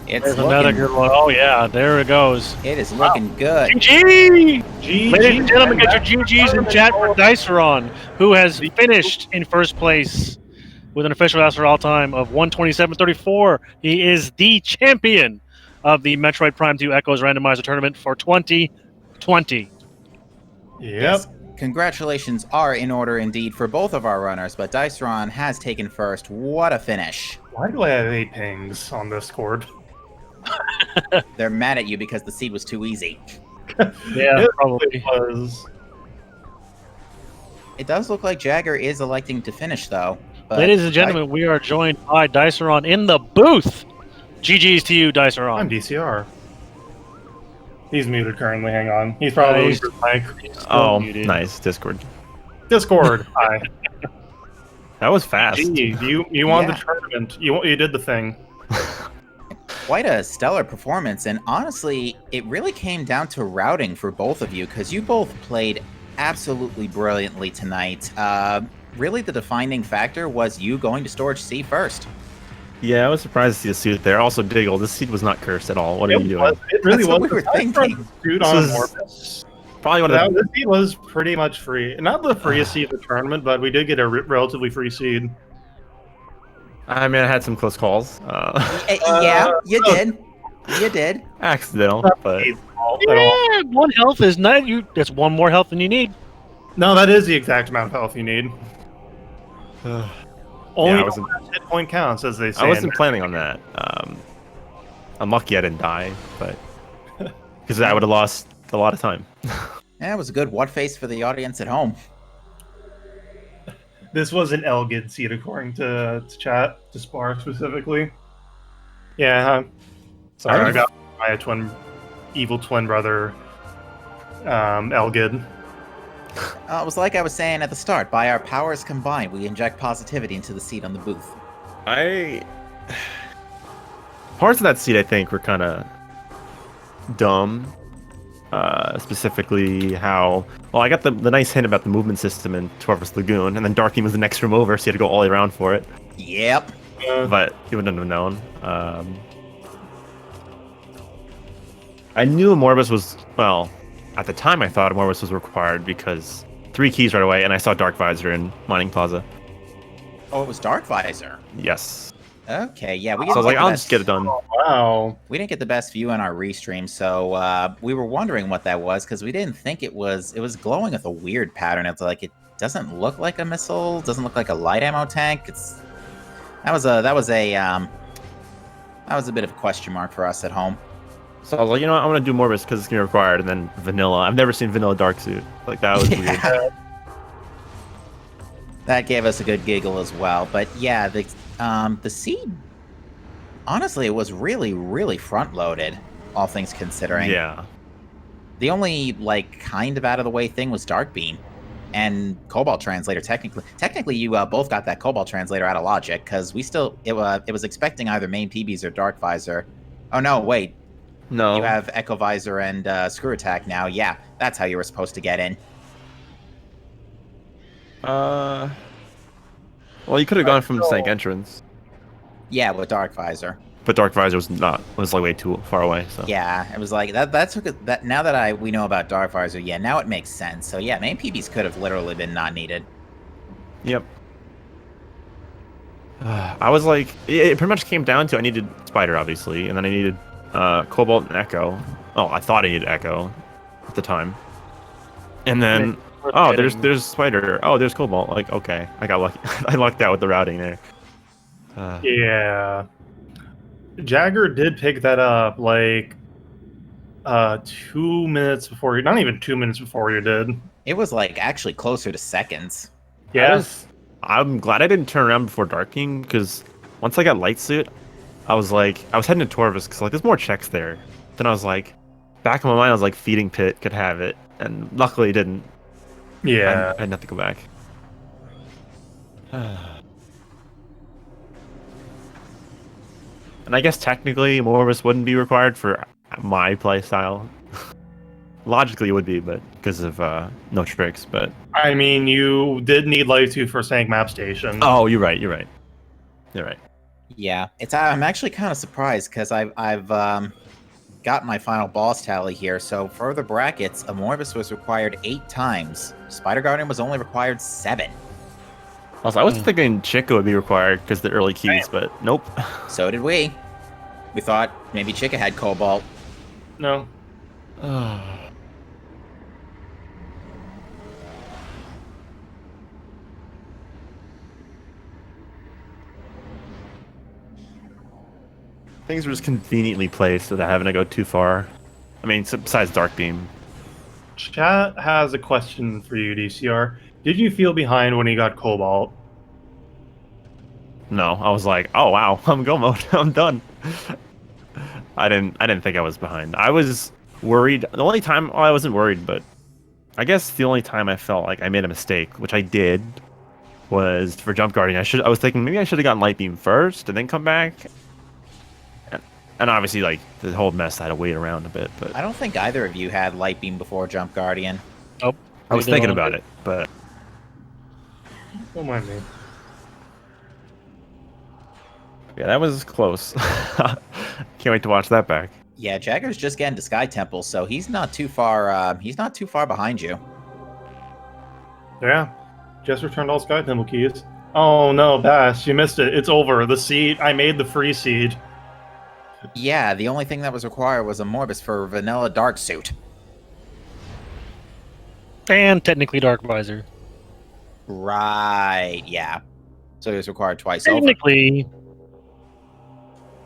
It's There's another looking, good one. Oh yeah, there it goes. it is looking good. GG! GG, Ladies and gentlemen, and get your that's GGs in chat for Dyceron, who has finished in first place with an official answer all time of 127.34. He is the champion of the Metroid Prime 2 Echoes Randomizer Tournament for 2020. Yep. Yes, congratulations are in order indeed for both of our runners, but Dyceron has taken first. What a finish. Why do I have 8 pings on Discord? They're mad at you because the seed was too easy. Yeah, It probably. was. It does look like Jagger is electing to finish, though. But Ladies and gentlemen, we are joined by Dyceron in the booth. GG's to you, I'm Dyceron. DCR. He's muted currently. Hang on. He's probably Nice. with mic. Oh, muted. nice. Discord. Discord. Hi. That was fast. Gee, you won Yeah. the tournament. You did the thing. Quite a stellar performance, and honestly, it really came down to routing for both of you, because you both played absolutely brilliantly tonight. Really, the defining factor was you going to Storage C first. Yeah, I was surprised to see the suit there. Also, Diggle, this seed was not cursed at all. What are you doing? It really That's what was. we were thinking. Dude This on is- Morpheus. Probably one of That the. this seed was pretty much free. Not the freest seed of the tournament, but we did get a relatively free seed. I mean, I had some close calls. Yeah, you did. You did. Accidental, but At all. Yeah, 1 health is not that's 1 more health than you need. No, that is the exact amount of health you need. Only I the wasn't- last hit point counts, as they say. I wasn't planning on that. I'm lucky I didn't die, but because I would have lost a lot of time. Yeah, it was a good what face for the audience at home. This was an Elgid seed, according to chat, to Spark specifically. Yeah, sorry, I got my evil twin brother, Elgid. It was like I was saying at the start, by our powers combined, we inject positivity into the seat on the booth. Parts of that seed I think were kind of dumb. specifically how. Well, I got the nice hint about the movement system in Torvus Lagoon, and then Dark Beam was the next room over, so you had to go all the way around for it. Yep. But you wouldn't have known. I knew Morbus was, well, at the time I thought Morbus was required because 3 keys right away, and I saw Dark Visor in Mining Plaza. Oh, it was Dark Visor. Yes. Okay, yeah. So I was like, I'll just get it done. Wow. We didn't get the best view on our restream, so we were wondering what that was because we didn't think it was glowing with a weird pattern. It's like it doesn't look like a missile, doesn't look like a light ammo tank. That was a bit of a question mark for us at home. So I was like, you know what, I'm going to do Morbus because it's going to be required, and then Vanilla. I've never seen Vanilla Dark Suit. Like, that was weird. That gave us a good giggle as well. But yeah, the seed, honestly, it was really, really front-loaded, all things considering. Yeah. The only, like, kind of out-of-the-way thing was Dark Beam and Cobalt Translator, technically. Technically, you both got that Cobalt Translator out of logic, because it was expecting either main PBs or Dark Visor. Oh, no, wait. No. You have Echo Visor and Screw Attack now. Yeah, that's how you were supposed to get in. Well, you could have gone from Sank Entrance. Yeah, with Dark Visor. But Dark Visor was like way too far away, so. Yeah, it was like that took it, that now that we know about Dark Visor, yeah, now it makes sense. So yeah, main PBs could have literally been not needed. Yep. I was like, it pretty much came down to I needed Spider, obviously, and then I needed Cobalt and Echo. Oh, I thought I needed Echo at the time. And then, oh, there's Spider. Oh, there's Cobalt. Like, okay, I got lucky. I lucked out with the routing there. Yeah. Jagger did pick that up like 2 minutes before you, not even 2 minutes before you did. It was like actually closer to seconds. Yeah. I'm glad I didn't turn around before Dark Beam, because once I got Light Suit, I was heading to Torvus because like there's more checks there. Then I was like, back in my mind, I was like, Feeding Pit could have it, and luckily it didn't. Yeah. I had nothing to go back. And I guess technically Morbus wouldn't be required for my playstyle. Logically it would be, but because of no tricks, but... I mean, you did need Light 2 for Sank Map Station. Oh, you're right. Yeah, I'm actually kind of surprised because I've got my final boss tally here. So for the brackets, Morbus was required 8 times. Spider Guardian was only required 7. Also, I was thinking Chica would be required because the early keys, but nope. So did we. We thought maybe Chica had Cobalt. No. Things were just conveniently placed without having to go too far. I mean, besides Dark Beam. Chat has a question for you, DCR. Did you feel behind when you got Cobalt? No, I was like, oh wow, I'm go mode. I'm done. I didn't think I was behind. I was worried. The only time, well, I wasn't worried, but I guess the only time I felt like I made a mistake, which I did, was for Jump Guardian. I was thinking maybe I should have gotten Light Beam first and then come back. And obviously, like, the whole mess, I had to wait around a bit, but... I don't think either of you had Light Beam before Jump Guardian. Nope. I was thinking about it, but... Don't mind me. Yeah, that was close. Can't wait to watch that back. Yeah, Jagger's just getting to Sky Temple, so he's not too far. He's not too far behind you. Yeah. Just returned all Sky Temple keys. Oh no, Bass, you missed it. It's over. The seed, I made the free seed. Yeah, the only thing that was required was a Morbus for Vanilla Dark Suit. And technically Dark Visor. Right, yeah. So it was required twice over. Technically.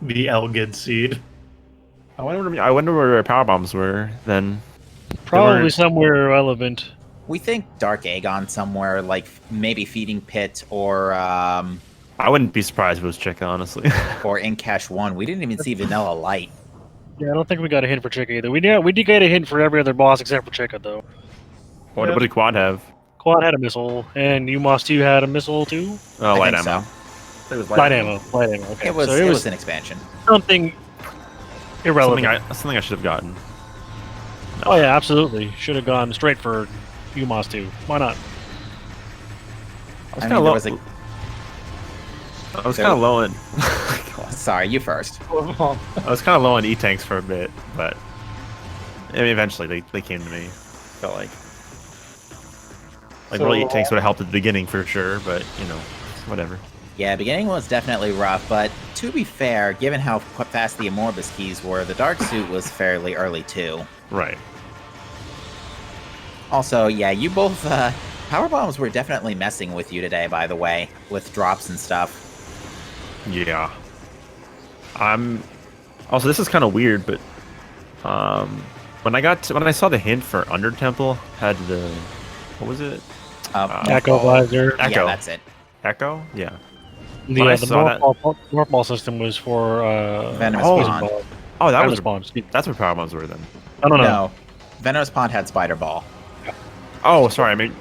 The Elgid seed. I wonder where power bombs were then. Probably somewhere irrelevant. We think Dark Aegon somewhere, like maybe Feeding Pit or I wouldn't be surprised if it was Chica, honestly. or in Cache 1. We didn't even see Vanilla Light. Yeah, I don't think we got a hint for Chica either. We did get a hint for every other boss except for Chica, though. What did Quad have? Quad had a missile, and you must you had a missile too? Oh, I light think ammo. so. It was Light ammo. Light ammo. Okay. It was, so it was an expansion. something irrelevant. Something I should have gotten. Oh yeah, absolutely. Should have gone straight for UMass too. Why not? I was I kind mean, of there low. was a. I was there- kind of low in. Sorry, you first. I was kind of low on E-tanks for a bit, but I mean, eventually they came to me. Felt like So, really E-tanks would have helped at the beginning for sure, but you know, whatever. Yeah, beginning was definitely rough, but to be fair, given how fast the Amorbus keys were, the Dark Suit was fairly early too. Right. Also, yeah, you both, Power Bombs were definitely messing with you today, by the way, with drops and stuff. Yeah. Also, this is kind of weird, but when I saw the hint for Under Temple had the what was it? Echo Visor. Echo. Yeah, that's it. Echo? Yeah. The When I the saw that- morph ball system was for Venomous poison Pond. ball. Oh, that Venomous was Pond. excuse me. that's what power bombs were then. I don't know. No, Venomous Pond had Spider Ball. Oh, sorry. I mean,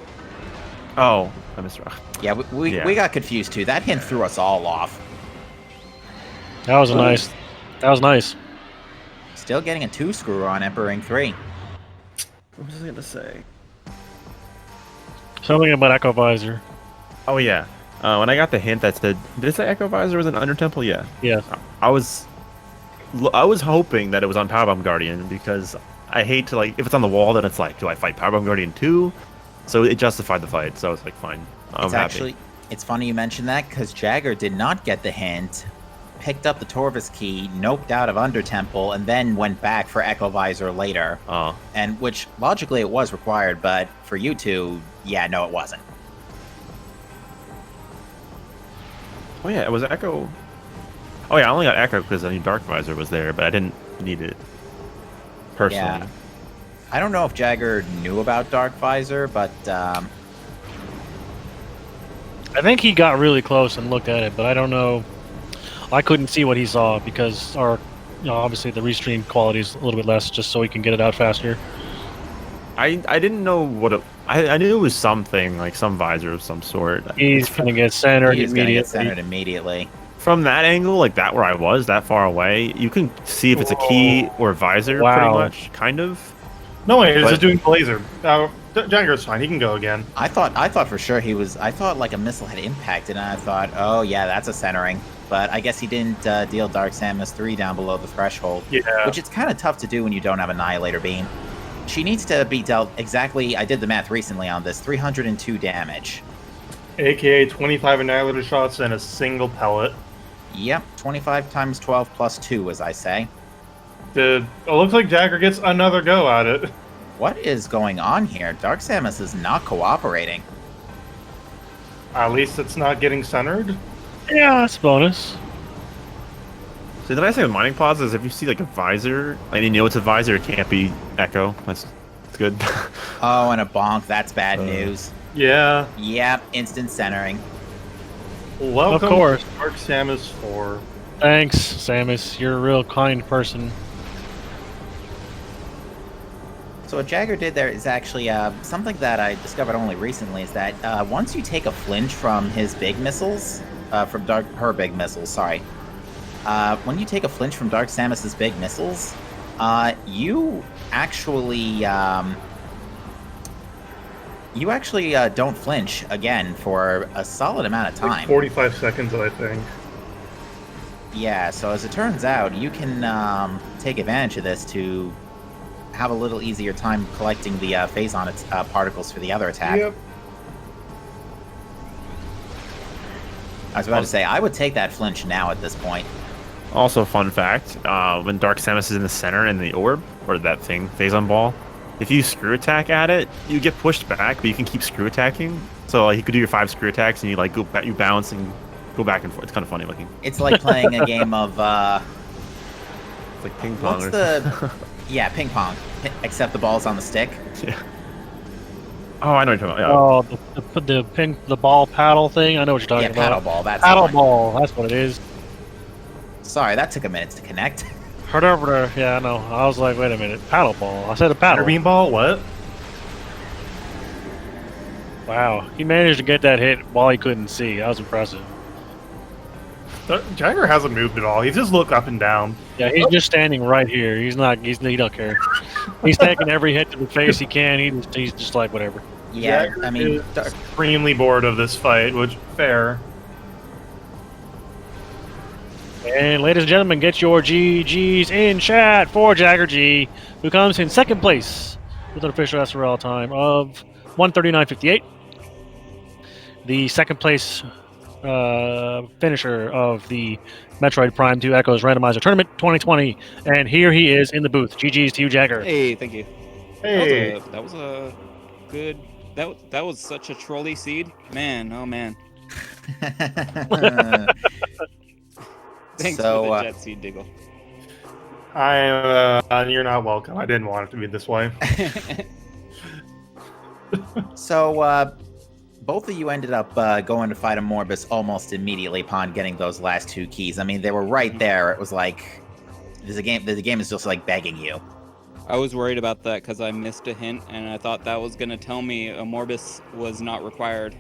oh, I missed. Yeah, we Yeah. got confused too. That hint threw us all off. That was nice. That was nice. Still getting a 2-screw on Emperor Ring 3. What was I gonna say? Something about Echo Visor. Oh yeah. When I got the hint that said, did it say Echo Visor was an Under Temple? Yeah. Yeah. I was hoping that it was on Powerbomb Guardian because I hate to if it's on the wall, then it's like, do I fight Powerbomb Guardian 2? So it justified the fight. So I was like, fine. I'm happy. It's funny you mentioned that because Jagger did not get the hint, picked up the Torvus key, noped out of Under Temple, and then went back for Echo Visor later. Oh. And which logically it was required, but for you two, yeah, no, it wasn't. Oh yeah, it was Echo. Oh yeah, I only got Echo because I knew Dark Visor was there, but I didn't need it personally. Yeah. I don't know if Jagger knew about Dark Visor, but I think he got really close and looked at it, but I don't know. I couldn't see what he saw because obviously the restream quality is a little bit less, just so he can get it out faster. I didn't know what it. I knew it was something like some visor of some sort. He's gonna get centered he's going to immediately. get centered immediately. From that angle, like that where I was, that far away, you can see if it's a key or visor, Wow. pretty much, kind of. No way, he's But- just doing Blazer. Jagger's fine, he can go again. I thought for sure he was. I thought like a missile had impacted, and I thought, oh yeah, that's a centering. But I guess he didn't deal Dark Samus 3 down below the threshold. Yeah. Which it's kind of tough to do when you don't have Annihilator Beam. She needs to be dealt exactly. I did the math recently on this. 302 damage. AKA 25 Annihilator shots and a single pellet. Yep, 25 times 12 plus 2, as I say. It looks like Jagger gets another go at it. What is going on here? Dark Samus is not cooperating. At least it's not getting centered. Yeah, that's a bonus. So the nice thing with mining pods is if you see like a visor, and you know it's a visor, it can't be Echo. That's good. Oh, and a bonk. That's bad news. Yeah. Yep, instant centering. Welcome Of course. to Dark Samus 4. Thanks, Samus. You're a real kind person. So what Jagger did there is actually something that I discovered only recently is that once you take a flinch from his big missiles, her big missiles, sorry. When you take a flinch from Dark Samus's big missiles, you actually don't flinch again for a solid amount of time. Like 45 seconds, I think. Yeah, so as it turns out, you can take advantage of this to have a little easier time collecting the phazon particles for the other attack. Yep. I was about to say, I would take that flinch now at this point. Also, fun fact: when Dark Samus is in the center in the orb or that thing, Phazon Ball, if you screw attack at it, you get pushed back, but you can keep screw attacking. So like, you could do your 5 screw attacks, and you like you bounce and go back and forth. It's kind of funny looking. It's like playing a game of It's like ping pong. what's or the yeah, ping pong, except the ball's on the stick. yeah. Oh, I know what you're talking about. Oh, the ball paddle thing. I know what you're talking Yeah, about. paddle ball. That's Paddle the one. ball. That's what it is. Sorry, that took a minute to connect. Heard over there. Yeah, I know. I was like, wait a minute. Paddle ball. I said a paddle. Beam ball, what? Wow. He managed to get that hit while he couldn't see. That was impressive. Jagger hasn't moved at all. He's just looked up and down. Yeah, he's just standing right here. He don't care. He's taking every hit to the face he can. He's just like whatever. Yeah, Jagger I mean, is extremely bored of this fight, which fair. And ladies and gentlemen, get your GGs in chat for JaggerG, who comes in second place with an official SRL time of 1:39.58. The second place finisher of the Metroid Prime 2 Echoes Randomizer Tournament 2020. And here he is in the booth. GG's to you, Jagger. Hey, thank you. Hey, That was a good. That was such a trolley seed, man. Oh man. Thanks So, for the jet seed, Diggle. you're not welcome. I didn't want it to be this way. So, both of you ended up going to fight a Morbus almost immediately upon getting those last two keys. I mean, they were right there. It was like the game is just like begging you. I was worried about that because I missed a hint, and I thought that was gonna tell me a Morbus was not required.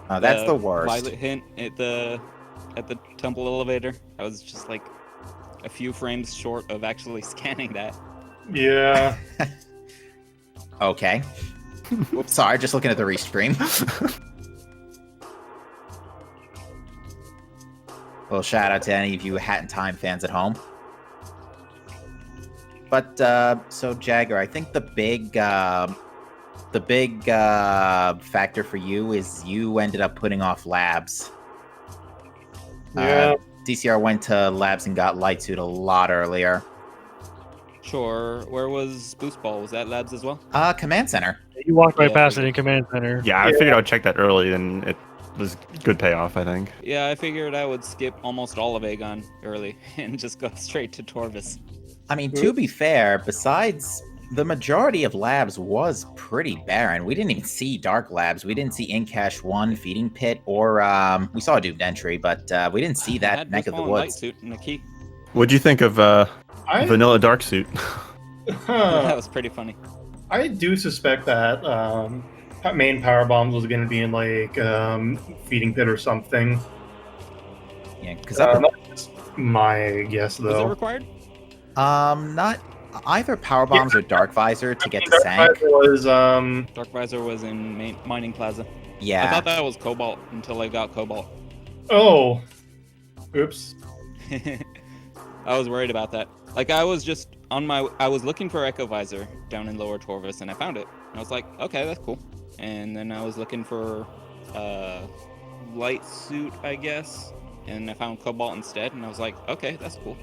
That's the worst. Pilot hint at the temple elevator. I was just like a few frames short of actually scanning that. Yeah. Okay. Whoops, sorry, just looking at the restream. Little shout out to any of you Hat in Time fans at home. But so Jagger, I think the big factor for you is you ended up putting off labs. Yeah. DCR went to labs and got light suit a lot earlier. Sure. Where was Boost Ball? Was that labs as well? Command center. You walked right Yeah. past it in Command Center. Yeah, I figured I would check that early, and it was good payoff, I think. Yeah, I figured I would skip almost all of Aegon early and just go straight to Torvis. I mean, to be fair, besides the majority of labs was pretty barren. We didn't even see Dark Labs. We didn't see Incash 1, Feeding Pit, or we saw a Doomed Entry, but we didn't see I that had neck of Boost the Ball and Light woods. Suit and a key. What'd you think of Vanilla Dark Suit? That was pretty funny. I do suspect that main power bombs was going to be in like feeding pit or something. Yeah, because That's my guess, Was it though. required? not either Power Bombs or Dark Visor to get to Dark Sank. Visor was Dark Visor was in Mining Plaza. I Yeah. thought that was Cobalt until I got Cobalt. oh, oops. I was worried about that. Like I was just I was looking for Echo Visor down in Lower Torvis and I found it. And I was like, okay, that's cool. And then I was looking for Light Suit, I guess. And I found Cobalt instead and I was like, okay, that's cool.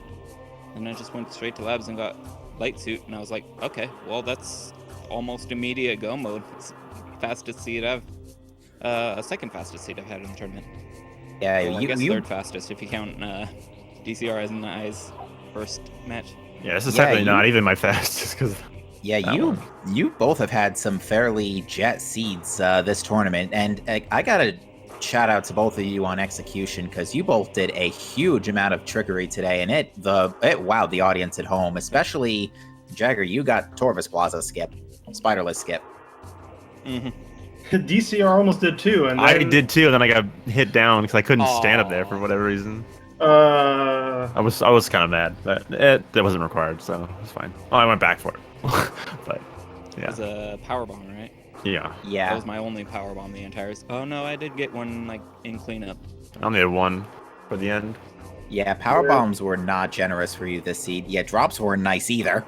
And I just went straight to labs and got Light Suit and I was like, okay, well that's almost immediate go mode. It's the fastest seed I've second fastest seed I've had in the tournament. Yeah, Well, I guess you third fastest if you count DCR as Nye's first match. Yeah, this is Yeah, definitely you- not even my fastest, because yeah, that you one. you both have had some fairly jet seeds this tournament, and I gotta shout out to both of you on execution because you both did a huge amount of trickery today, and it wowed the audience at home, especially Jagger. You got Torvis Plaza skip, spiderless skip. Mm-hmm. DCR almost did too, and I then, did too, and then I got hit down because I couldn't stand up there for Aw. whatever reason. Uh, I was kind of mad, but that wasn't required, so it was fine. Oh, I went back for it, but It yeah, was a power bomb, right? yeah. That Yeah, was my only power bomb the entire. Oh no, I did get one like in cleanup. I only had one for the end. yeah. Power Yeah. bombs were not generous for you this seed. Yeah, drops weren't nice either.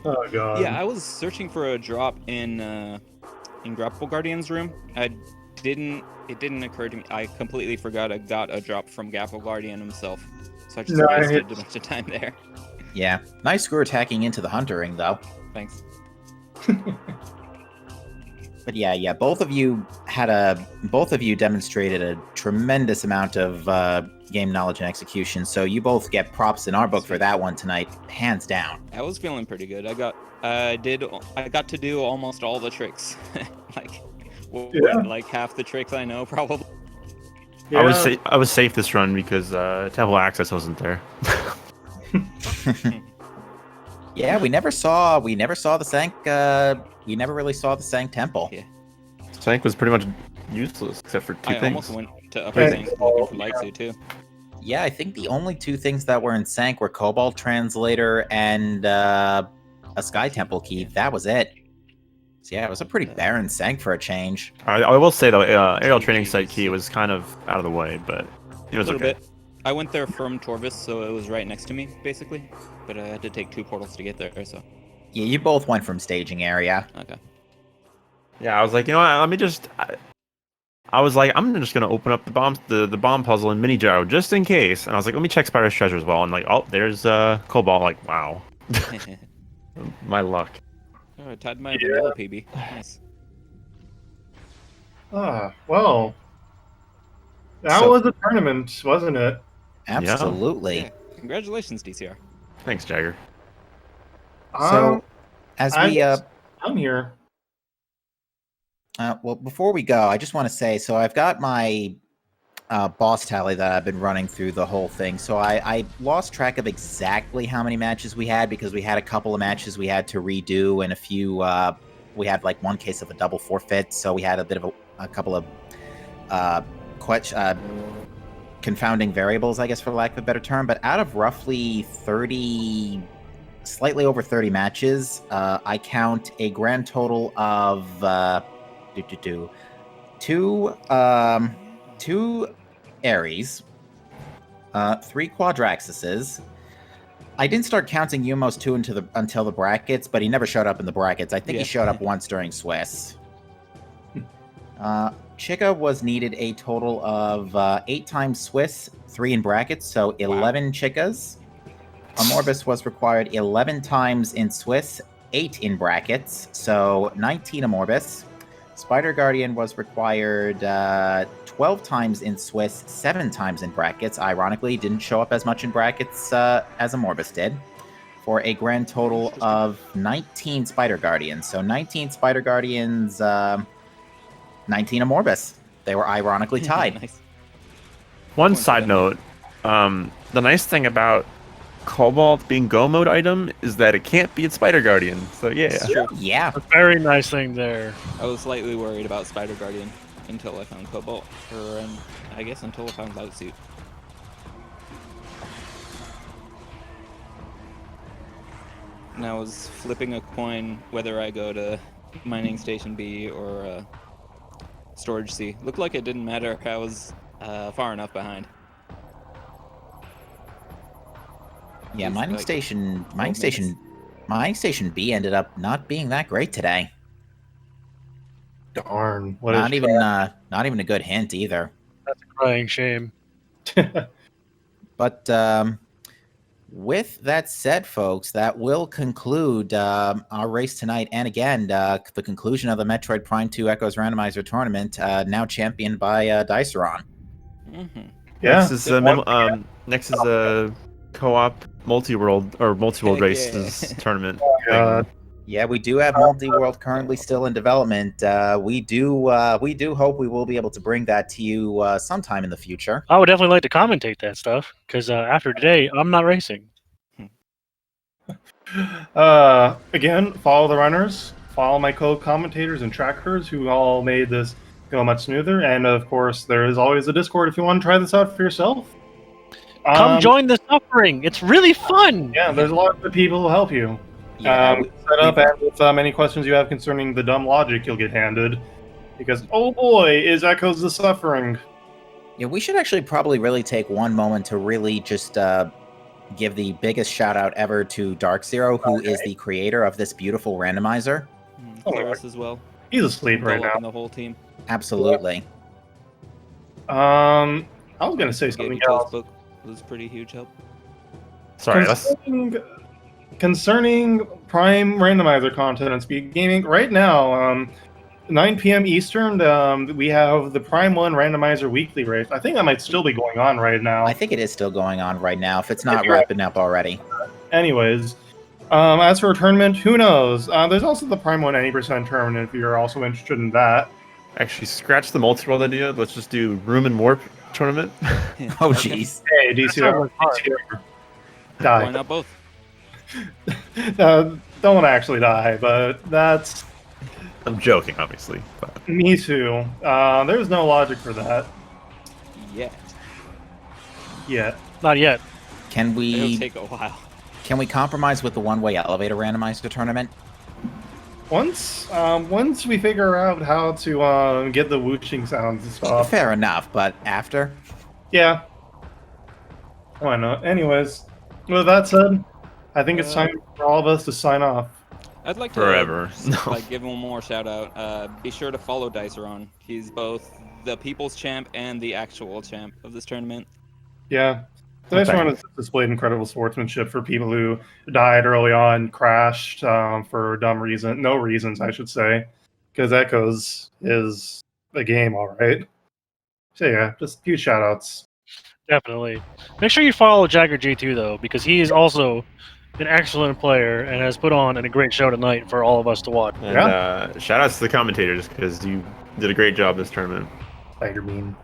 oh god. Yeah, I was searching for a drop in Grapple Guardian's room. It didn't occur to me. I completely forgot I got a drop from Grapple Guardian himself. So I just Nice. wasted a bunch of time there. Yeah, nice screw attacking into the hunter ring though. Thanks. But yeah, both of you demonstrated a tremendous amount of game knowledge and execution. So you both get props in our book for that one tonight, hands down. I was feeling pretty good. I got to do almost all the tricks. like Yeah. like half the tricks I know probably. Yeah. I was safe this run because Temple Access wasn't there. Yeah, we never saw the Sank. We never really saw the Sank Temple. Yeah. Tank was pretty much useless except for two I things. almost went to upper sync, looking for light suit too. Yeah, I think the only two things that were in sync were Cobalt Translator and a Sky Temple key. That was it. So yeah, it was a pretty barren sync for a change. I will say though, aerial training site key was kind of out of the way, but it was A little okay. bit. I went there from Torvis, so it was right next to me, basically. But I had to take 2 portals to get there, so. Yeah, you both went from staging area. Okay. Yeah, I was like, you know what? Let me just. I was like, I'm just gonna open up the bomb puzzle in Mini Gyro just in case. And I was like, let me check Spider's treasure as well. And like, oh, there's Cobalt. Like, wow, my luck. Oh, I tied my vanilla PB. Nice. Well, that was a tournament, wasn't it? Absolutely. Yeah. Congratulations, DCR. Thanks, Jagger. So, as we I'm here. well, before we go, I just want to say, so I've got my boss tally that I've been running through the whole thing. So I lost track of exactly how many matches we had because we had a couple of matches we had to redo and a few, we had like one case of a double forfeit. So we had a bit of a couple of confounding variables, I guess, for lack of a better term. But out of roughly 30, slightly over 30 matches, I count a grand total of two Ares, 3 Quadraxises. I didn't start counting Umos 2 until the brackets, but he never showed up in the brackets. I think he showed up once during Swiss. Chica was needed a total of 8 times Swiss, 3 in brackets, so 11 Chicas. Amorbus was required 11 times in Swiss, 8 in brackets, so 19 Amorbus. Spider Guardian was required 12 times in Swiss, 7 times in brackets. Ironically, didn't show up as much in brackets as Amorbus did, for a grand total of 19 Spider Guardians. So 19 Spider Guardians, 19 Amorbus. They were ironically tied. Nice. One side note, the nice thing about Cobalt being Go mode item is that it can't be in Spider Guardian. So yeah. It's true. Yeah. A very nice thing there. I was slightly worried about Spider Guardian until I found Cobalt, or I guess until I found Light Suit. And I was flipping a coin whether I go to Mining Station B or Storage C. Looked like it didn't matter. I was far enough behind. Yeah, It's Mining like Station 12 minutes. Mining Station B ended up not being that great today. Darn. Not even a good hint either. That's a crying shame. But with that said, folks, that will conclude our race tonight. And again, the conclusion of the Metroid Prime 2 Echoes Randomizer tournament, now championed by Dyceron. Mm-hmm. Yeah. Next is a co-op multi-world races tournament. Yeah, we do have multi-world currently still in development. We do hope we will be able to bring that to you sometime in the future. I would definitely like to commentate that stuff because after today, I'm not racing. Again, follow the runners, follow my co-commentators and trackers who all made this go much smoother. And of course, there is always a Discord if you want to try this out for yourself. Come join the suffering. It's really fun. Yeah, there's a lot of people who help you. Yeah, Set up, and with any questions you have concerning the dumb logic you'll get handed. Because, oh boy, is Echoes the Suffering. yeah, we should actually probably really take one moment to really just give the biggest shout out ever to Dark Zero, who is the creator of this beautiful randomizer. Claris as well. He's asleep right now. The whole team. Absolutely. I was going to say Gave something me Toast else. book. It was pretty huge help. Sorry, that's Concerning Prime Randomizer content on SpeedGaming, right now, 9 p.m. Eastern, we have the Prime 1 Randomizer weekly race. I think that might still be going on right now. I think it is still going on right now, if it's not wrapping up already. Anyways, as for a tournament, who knows? There's also the Prime 1 80% tournament if you're also interested in that. actually scratch the multi-world idea. Let's just do Room and Warp tournament. Oh, jeez. Hey, DCR. Why Die. not both? Don't actually die, but that's... I'm joking, obviously. But Me too. There's no logic for that. yet. Yeah. Not yet. Can It'll we take a while. compromise with the one-way elevator randomizer tournament? Once we figure out how to get the whooshing sounds and stuff. Fair enough, but after? Yeah. Why not? Anyways, with that said, I think it's time for all of us to sign off. I'd like to Forever. No. like give one more shout out. Be sure to follow Dyceron. He's both the people's champ and the actual champ of this tournament. Yeah. Dyceron has displayed incredible sportsmanship for people who died early on, crashed for no reasons, I should say, because Echoes is a game, all right. So yeah, just a few shout outs. Definitely. Make sure you follow JaggerG too, though, because he is also an excellent player and has put on a great show tonight for all of us to watch. And shout outs to the commentators because you did a great job this tournament. Spider Bean.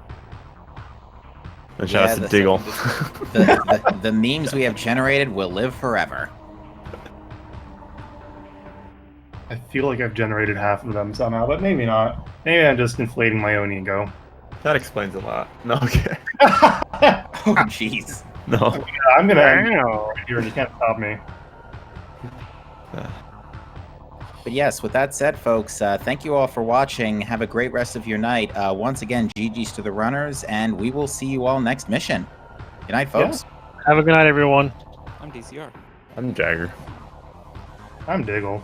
And shout outs to Diggle. The memes we have generated will live forever. I feel like I've generated half of them somehow, but maybe not. Maybe I'm just inflating my own ego. That explains a lot. No, okay. Oh, jeez. No. I'm gonna end Wow. right here. You can't stop me. But yes, with that said, folks, thank you all for watching. Have a great rest of your night. Once again, GG's to the runners, and we will see you all next mission. Good night, folks. Have a good night, everyone. I'm DCR. I'm Jagger. I'm Diggle.